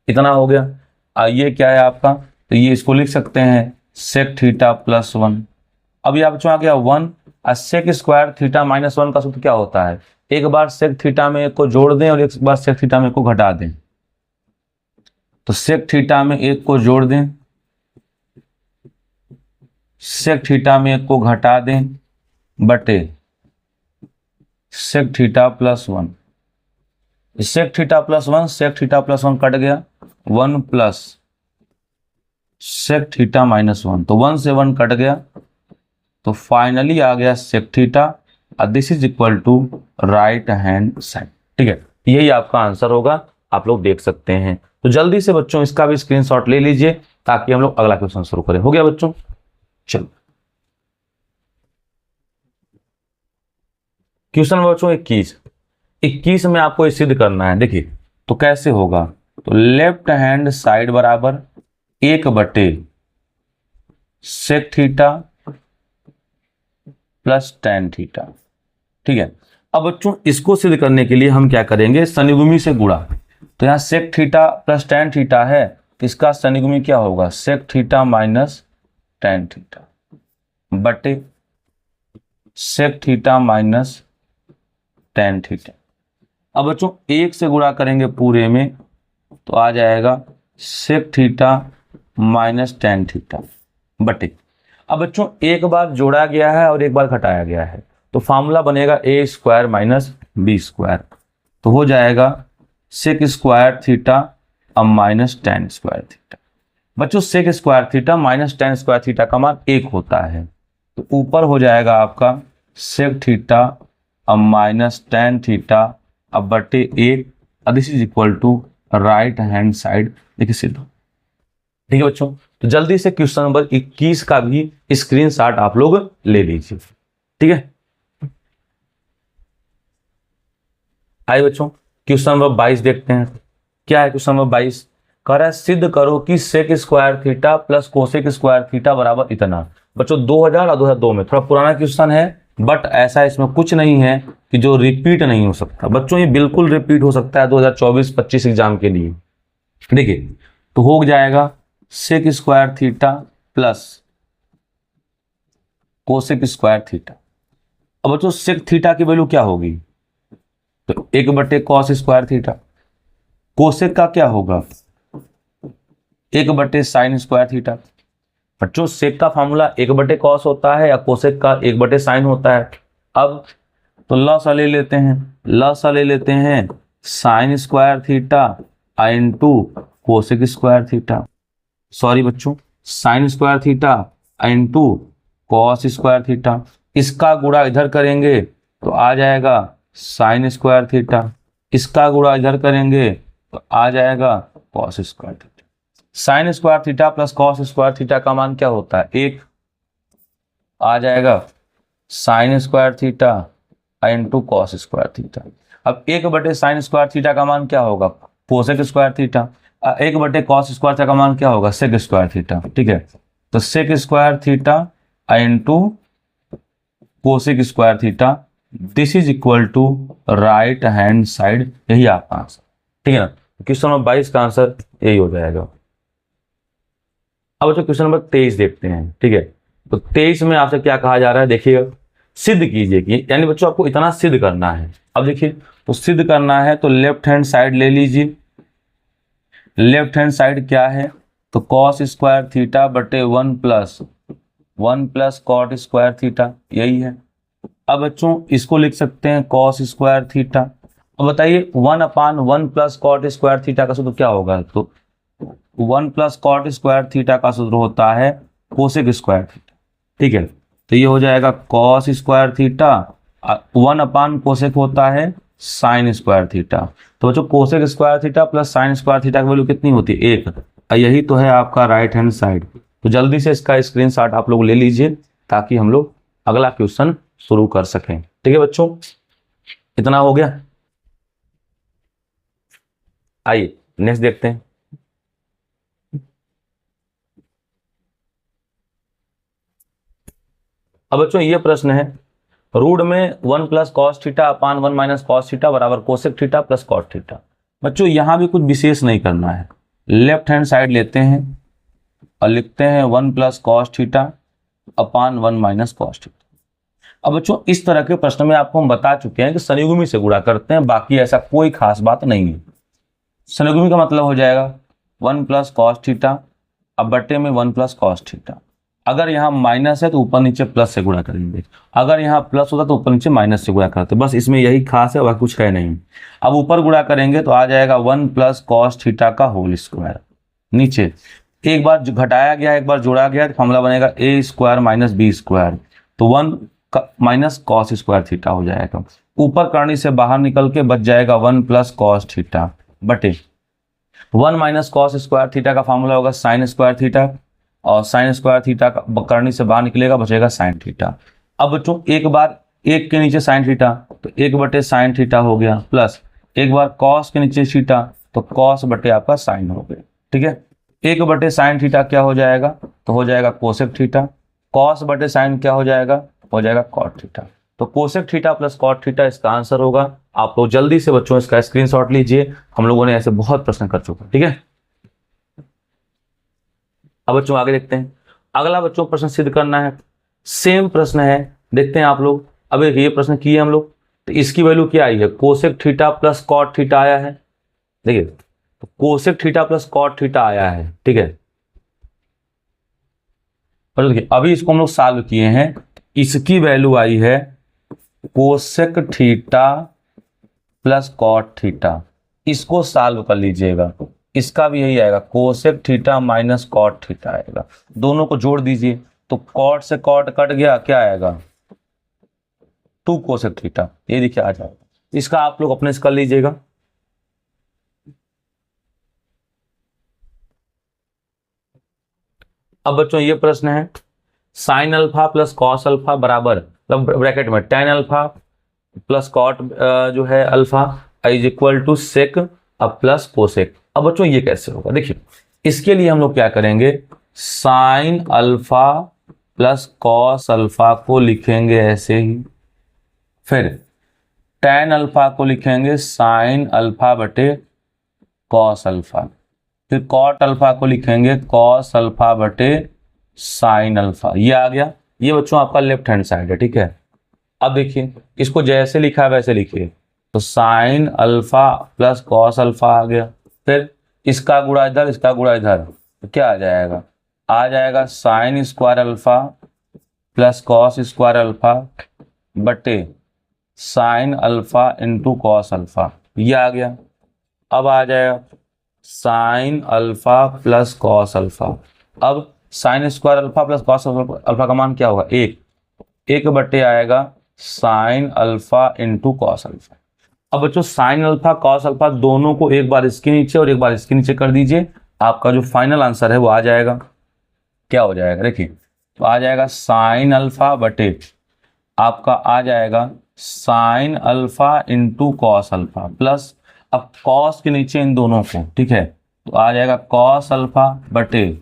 इतना हो गया। ये क्या है आपका, तो ये इसको लिख सकते हैं सेक थीटा प्लस 1। अब ये आप आ गया 1 और सेक स्क्वायर थीटा माइनस 1 का सूत्र क्या होता है, एक बार सेक थीटा में एक को जोड़ दें और एक बार सेक थीटा में एक को घटा दें, तो सेक थीटा में एक को जोड़ दें, सेक थीटा में एक को घटा दें, बटे sec theta plus 1, sec theta plus 1 sec theta plus 1 cut गया, 1 प्लस सेक थीटा माइनस 1, तो 1 से 1 कट गया, तो फाइनली आ गया सेक थीटा, और this is equal to right hand side, ठीक है। यही आपका आंसर होगा, आप लोग देख सकते हैं। तो जल्दी से बच्चों इसका भी स्क्रीनशॉट ले लीजिए ताकि हम लोग अगला क्वेश्चन शुरू करें। हो गया बच्चों, चलो क्वेश्चन बच्चों 21 में आपको ये सिद्ध करना है। देखिए तो कैसे होगा, तो लेफ्ट हैंड साइड बराबर 1/, sec theta plus tan theta, ठीक है। अब बच्चों इसको सिद्ध करने के लिए हम क्या करेंगे, सनिभूमि से गुणा, तो यहाँ sec theta plus tan theta है, इसका सनिभूमि क्या होगा sec theta minus tan theta बटे sec theta minus tan theta. अब बच्चों 1 से गुणा करेंगे पूरे में, तो आ जाएगा sec theta minus tan theta बटे, अब बच्चों एक बार जोड़ा गया है और एक बार घटाया गया है, तो फार्मूला बनेगा A square minus B square, तो हो जाएगा सेक स्क्वायर थीटा अब माइनस tan स्क्वायर थीटा। बच्चों sec square theta minus tan square theta का मान 1 होता है, तो ऊपर हो जाएगा आपका सेक थीटा अब माइनस tan थीटा अब बटे 1, this is equal to right hand side, देखिए सिद्ध, ठीक है बच्चों। तो जल्दी से क्वेश्चन नंबर 21 का भी स्क्रीनशॉट आप लोग ले लीजिए, ठीक है। आइए बच्चों क्वेश्चन नंबर 22 देखते हैं, क्या है क्वेश्चन नंबर 22। कह रहा है सिद्ध करो कि sec square theta plus cosec square theta बराबर इतना। बच्चों 2000 और 2002 में थोड़ा पुराना क्वेश्चन है, बट ऐसा इसमें कुछ नहीं है कि जो रिपीट नहीं हो सकता। बच्चों ये बिल्कुल रिपीट हो सकता है 2024-25 एग्जाम के लिए। देखिए तो हो जाएगा sec square theta plus cosec square theta. अब बच्चों सेक थीटा की वैल्यू क्या होगी, तो 1 कॉस स्क्वायर थीटा। कोसेक का क्या होगा, 1 साइन स्क्वायर थीटा। बच्चों सेक का फॉर्मूला 1 कॉस होता है या कोसेक का 1 साइन होता है। अब तो लसा ले लेते हैं, लसा ले लेते हैं sine square theta into cosec square theta. Sorry बच्चों, sine square theta into cos square theta. इसका गुणा इधर करेंगे तो आ जाएगा साइन स्क्वायर थीटा, इसका गुणा इधर करेंगे तो आ जाएगा cos square theta. Sign square theta plus cos square theta का मान क्या होता है, 1 आ जाएगा sine square theta into cos square theta. अब 1 साइन स्क्वायर थीटा का मान क्या होगा, cosec square theta. 1 cos square theta का मान क्या होगा, सेक स्क्वायर थीटा। ठीक है, तो sec square theta into cosec square theta, this is equal to right hand side. यही आपका आंसर, ठीक है ना। क्वेश्चन नंबर 22 का आंसर यही हो जाएगा। अब क्वेश्चन नंबर 23 देखते हैं। ठीक है, तो 23 में आपसे क्या कहा जा रहा है, देखिएगा सिद्ध कीजिए कि, यानी बच्चों आपको इतना सिद्ध करना है। अब देखिए तो सिद्ध करना है तो लेफ्ट हैंड साइड ले लीजिए। लेफ्ट हैंड साइड क्या है, तो कॉस स्क्वायर थीटा बटे 1 प्लस कॉट स्क्वायर थीटा, यही है। अब बच्चों इसको लिख सकते हैं कॉस स्क्वायर थीटा। अब बताइए 1/1 प्लस कॉट स्क्वायर थीटा का सूत्र क्या होगा, तो 1 प्लस कॉट स्क्वायर थीटा का सूत्र होता है कोसेक स्क्वायर थीटा। ठीक है, तो ये हो जाएगा कॉस स्क्वायर थीटा, 1 कोसेक होता है साइन स्क्वायर थीटा। तो बच्चों cosec square theta plus sign square theta की वैल्यू कितनी होती है, 1। यही तो है आपका राइट हैंड साइड। तो जल्दी से इसका स्क्रीनशॉट आप लोग ले लीजिए ताकि हम लोग अगला क्वेश्चन शुरू कर सकें। ठीक है बच्चों, इतना हो गया। आइए नेक्स्ट देखते हैं। अब बच्चों ये प्रश्न है, रूट में 1 plus cos theta upon 1 minus cos theta बराबर cosec theta plus cot theta. बच्चों यहां भी कुछ विशेष नहीं करना है, लेफ्ट हैंड साइड लेते हैं और लिखते हैं 1 plus cos theta upon 1 minus cos theta. अब बच्चों इस तरह के प्रश्न में आपको हम बता चुके हैं कि संयुग्मी से गुणा करते हैं, बाकी ऐसा कोई खास बात नहीं है। संयुग्मी का मतलब हो जाएगा 1 प्लस कॉस थीटा अब बटे में 1 प्लस कॉस थीटा। अगर यहाँ माइनस है तो ऊपर नीचे प्लस से गुणा करेंगे, अगर यहाँ प्लस होता तो ऊपर नीचे माइनस से गुणा करते। बस इसमें यही खास है, वह कुछ है नहीं। अब ऊपर गुणा करेंगे तो आ जाएगा 1 प्लस कॉस थीटा का होल स्क्वायर। नीचे एक बार घटाया गया एक बार जोड़ा गया, फॉर्मूला बनेगा A square minus B square, तो 1 माइनस कॉस स्क्वायर थीटा हो जाएगा। ऊपर करनी से बाहर निकल के बच जाएगा 1 प्लस कॉस थीटा बटे 1 माइनस कॉस स्क्वायर थीटा का फॉर्मूला होगा साइन स्क्वायर थीटा, और साइन स्क्वायर थीटा का करनी से बाहर निकलेगा बचेगा साइन थीटा। अब बच्चों एक बार एक के नीचे साइन थीटा तो 1 बटे साइन थीटा हो गया, प्लस एक बार कॉस के नीचे थीटा तो कॉस बटे आपका साइन हो गया। ठीक है, 1 बटे साइन थीटा क्या हो जाएगा, तो हो जाएगा कोसेक थीटा। कॉस बटे साइन क्या हो जाएगा कॉट थीटा। तो cosec theta plus cot theta इसका आंसर होगा। आप लोग जल्दी से बच्चों इसका स्क्रीनशॉट लीजिए, हम लोगों ने ऐसे बहुत प्रश्न कर चुके हैं। ठीक है, अब बच्चों आगे देखते हैं। अगला बच्चों प्रश्न सिद्ध करना है, सेम प्रश्न है, देखते हैं आप लोग। अब ये प्रश्न किए हम लोग, तो इसकी वैल्यू क्या आई है, cosec theta plus cot theta आया है। देखिए तो cosec theta plus cot theta आया है। ठीक है, और देखिए अभी इसको हम लोग सॉल्व किए हैं, इसकी वैल्यू आई है cosec theta plus cot theta. इसको सॉल्व कर लीजिएगा, इसका भी यही आएगा cosec theta minus cot theta आएगा। दोनों को जोड़ दीजिए तो कॉट से कॉट कट गया, क्या आएगा 2 कोसेक थीटा, ये देखिए आ जाएगा। इसका आप लोग अपने से कर लीजिएगा। अब बच्चों ये प्रश्न है, sign alpha plus cos alpha बराबर, मतलब ब्रैकेट में टेन अल्फा प्लस कॉट जो है अल्फा इज इक्वल टू सेक अब प्लस कोसेक। अब बच्चों ये कैसे होगा, देखिए इसके लिए हम लोग क्या करेंगे, sign alpha plus cos alpha को लिखेंगे ऐसे ही, फिर टेन अल्फा को लिखेंगे साइन अल्फा बटे कॉस अल्फा, फिर कॉट अल्फा को लिखेंगे कॉस अल्फा बटे साइन अल्फा। ये आ गया, ये बच्चों आपका लेफ्ट हैंड साइड है, ठीक है। अब देखिए इसको जैसे लिखा है वैसे लिखिए, तो sine alpha plus cos alpha आ गया, फिर इसका गुणा इधर, इसका गुणा इधर, तो क्या आ जाएगा sine square alpha plus cos square alpha बटे sine alpha into cos alpha, ये आ गया। अब आ जाएगा sine alpha plus cos alpha, अब sine square alpha plus cos alpha का मान क्या होगा, एक बटे आएगा sine alpha into cos alpha. अब बच्चों साइन अल्फा कॉस अल्फा दोनों को एक बार इसके नीचे और एक बार इसके नीचे कर दीजिए, आपका जो फाइनल आंसर है वो आ जाएगा। क्या हो जाएगा, देखिए तो आ जाएगा साइन अल्फा बटे आपका आ जाएगा sine alpha into cos alpha plus, अब कॉस के नीचे इन दोनों को, ठीक है, तो आ जाएगा कॉस अल्फा बटे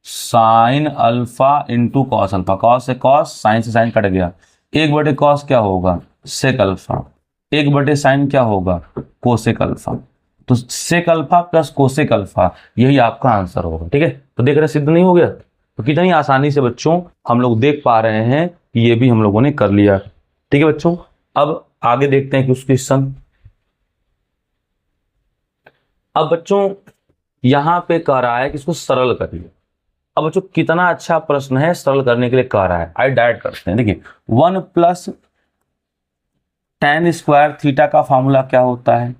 sine alpha into cos alpha, cos से कॉस साइन से साइन कट गया, एक बटे कॉस क्या होगा सेक अल्फा, एक बटे साइन क्या होगा कोसेक अल्फा, तो sec alpha plus cosec alpha यही आपका आंसर होगा, ठीक है। तो देख रहे सिद्ध नहीं हो गया, तो कितनी आसानी से बच्चों हम लोग देख पा रहे हैं कि ये भी हम लोगों ने कर लिया, ठीक है बच्चों। अब आगे देखते हैं कुछ क्वेश्चन। अब बच्चों यहां पे कह रहा है कि इसको सरल करिए। अब बच्चों कितना अच्छा प्रश्न है, सरल करने के लिए कह रहा है, आइए डायरेक्ट करते हैं। देखिए 1 प्लस टेन स्क्वायर थीटा का फॉर्मूला क्या होता है,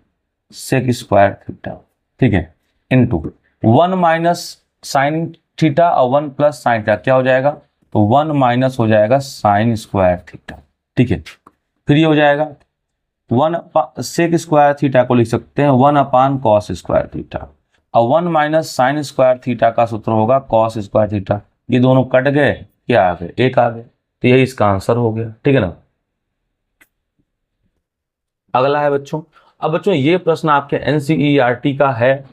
सेक स्क्वायर थीटा, ठीक है, इनटू 1 माइनस साइन थीटा और 1 प्लस साइन थीटा क्या हो जाएगा, तो 1 माइनस हो जाएगा साइन स्क्वायर थीटा, ठीक है। फिर ये हो जाएगा 1 सेक स्क्वायर थीटा को लिख सकते हैं 1 अपान कॉस स्क्वायर थीटा, और 1 माइनस साइन स्क्वायर थीटा का सूत्र होगा कॉस स्क्वायर थीटा, ये दोनों कट गए, क्या आ गए, एक आ गए, तो यही इसका आंसर हो गया, ठीक है ना। अगला है बच्चों, अब बच्चों ये प्रश्न आपके एनसीईआरटी का है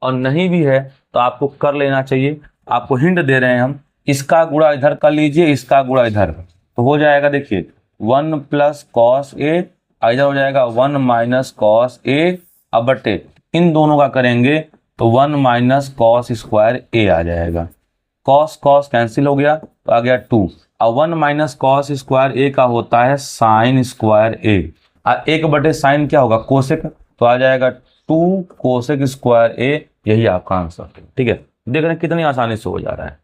और नहीं भी है तो आपको कर लेना चाहिए, आपको हिंट दे रहे हैं हम, इसका गुणा इधर कर लीजिए, इसका गुणा इधर, तो हो जाएगा देखिए 1 प्लस कॉस ए, इधर हो जाएगा 1 माइनस कॉस ए, अब बटे इन दोनों का करेंगे तो 1 माइनस कॉस स्क्वायर ए आ जाएगा, कॉस कॉस कैंसिल हो गया तो आ गया 2, अब 1 माइनस कॉस स्क्वायर ए का होता है साइन स्क्वायर ए, एक बटे साइन क्या होगा कोसेक, तो आ जाएगा 2 कोसेक स्क्वायर ए, यही आपका आंसर, ठीक है। देख रहे हैं कितनी आसानी से हो जा रहा है।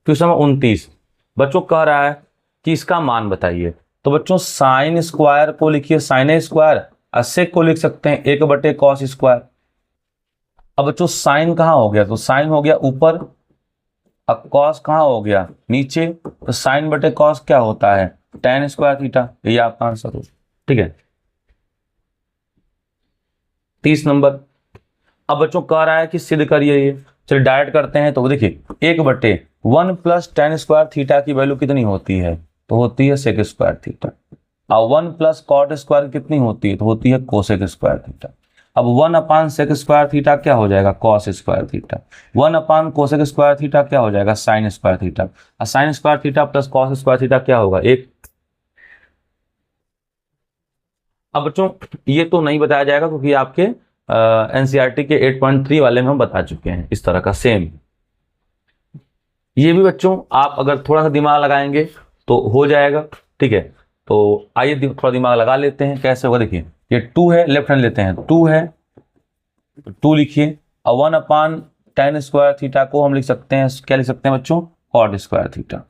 क्वेश्चन नंबर 29 बच्चों कह रहा है कि इसका मान बताइए, तो बच्चों साइन स्क्वायर को लिखिए साइन स्क्वायर, सेक को लिख सकते हैं 1 बटे कॉस स्क्वायर। अब बच्चों साइन कहाँ हो गया, तो साइन हो गया ऊपर, अब कॉस कहाँ हो गया नीचे, तो साइन बटे कॉस क्या होता है टेन स्क्वायर थीटा, ये आपका आंसर हो, ठीक है। 30 नंबर, अब बच्चों कह रहा है कि सिद्ध करिए ये, चलिए डायरेक्ट करते हैं। तो देखिए 1 बटे 1 प्लस टेन स्क्वायर थीटा की वैल्यू कितनी होती है, तो होती है सेक स्क्वायर थीटा, और 1 प्लस कॉट स्क्वायर कितनी होती है, तो होती है कोसेक स्क्वायर थीटा। अब 1 अपान सेक स्क्वायर थीटा क्या हो जाएगा कॉस स्क्वायर थीटा, 1 अपान कोसेक स्क्वायर थीटा क्या हो जाएगा साइन स्क्वायर थीटा, और sign square theta plus cos square theta क्या होगा 1। अब बच्चों ये तो नहीं बताया जाएगा क्योंकि आपके एनसीईआरटी के 8.3 वाले में हम बता चुके हैं इस तरह का सेम। ये भी बच्चों आप अगर थोड़ा सा दिमाग लगाएंगे तो हो जाएगा, ठीक है। तो आइए थोड़ा दिमाग लगा लेते हैं कैसे होगा। देखिए ये 2 है, लेफ्ट हैंड लेते हैं, 2 है तो 2 लिखिए, और 1 अपान टेन स्क्वायर थीटा को हम लिख सकते हैं, क्या लिख सकते हैं बच्चों कॉट स्क्वायर थीटा,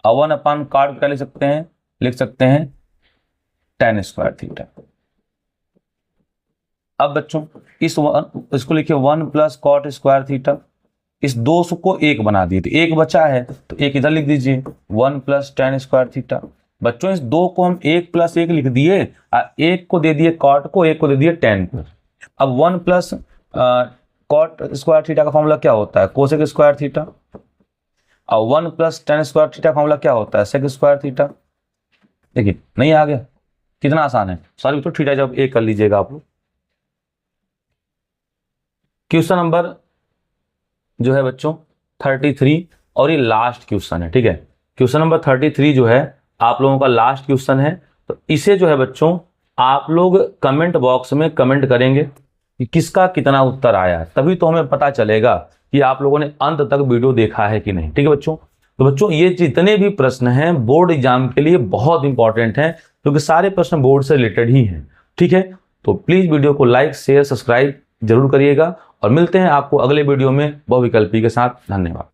और 1 अपान कॉट क्या लिख सकते हैं टेन स्क्वायर थीटा। अब बच्चों इसको लिखिए 1 प्लस कॉट स्क्वायर थीटा, इस 2 को 1 बना दिए, तो 1 बचा है तो 1 इधर लिख दीजिए 1 प्लस टेन स्क्वायर थीटा। बच्चों इस 2 को हम 1 प्लस 1 लिख दिए, 1 को दे दिए कॉट को, 1 को दे दिए टेन को। अब 1 प्लस कॉट स्क्वायर थीटा का फॉर्मूला क्या होता है कोसेक स्क्वायर थीटा, और 1 प्लस टेन स्क्वायर थीटा का फॉर्मूला क्या होता है सेक स्क्वायर थीटा। देखिए नहीं आ गया, कितना आसान है, सॉरी तो थीटा जब 1 कर लीजिएगा आप लोग, क्वेश्चन नंबर जो है बच्चों 33 और ये लास्ट क्वेश्चन है, ठीक है। क्वेश्चन नंबर 33 जो है आप लोगों का लास्ट क्वेश्चन है। तो इसे जो है बच्चों आप लोग कमेंट बॉक्स में कमेंट करेंगे कि किसका कितना उत्तर आया है, तभी तो हमें पता चलेगा कि आप लोगों ने अंत तक वीडियो देखा है कि नहीं, ठीक है बच्चों। तो बच्चों ये जितने भी प्रश्न हैं बोर्ड एग्जाम के लिए बहुत इंपॉर्टेंट हैं, क्योंकि सारे प्रश्न बोर्ड से रिलेटेड ही हैं, ठीक है। तो प्लीज वीडियो को लाइक शेयर सब्सक्राइब जरूर करिएगा और मिलते हैं आपको अगले वीडियो में बहुविकल्पी के साथ। धन्यवाद।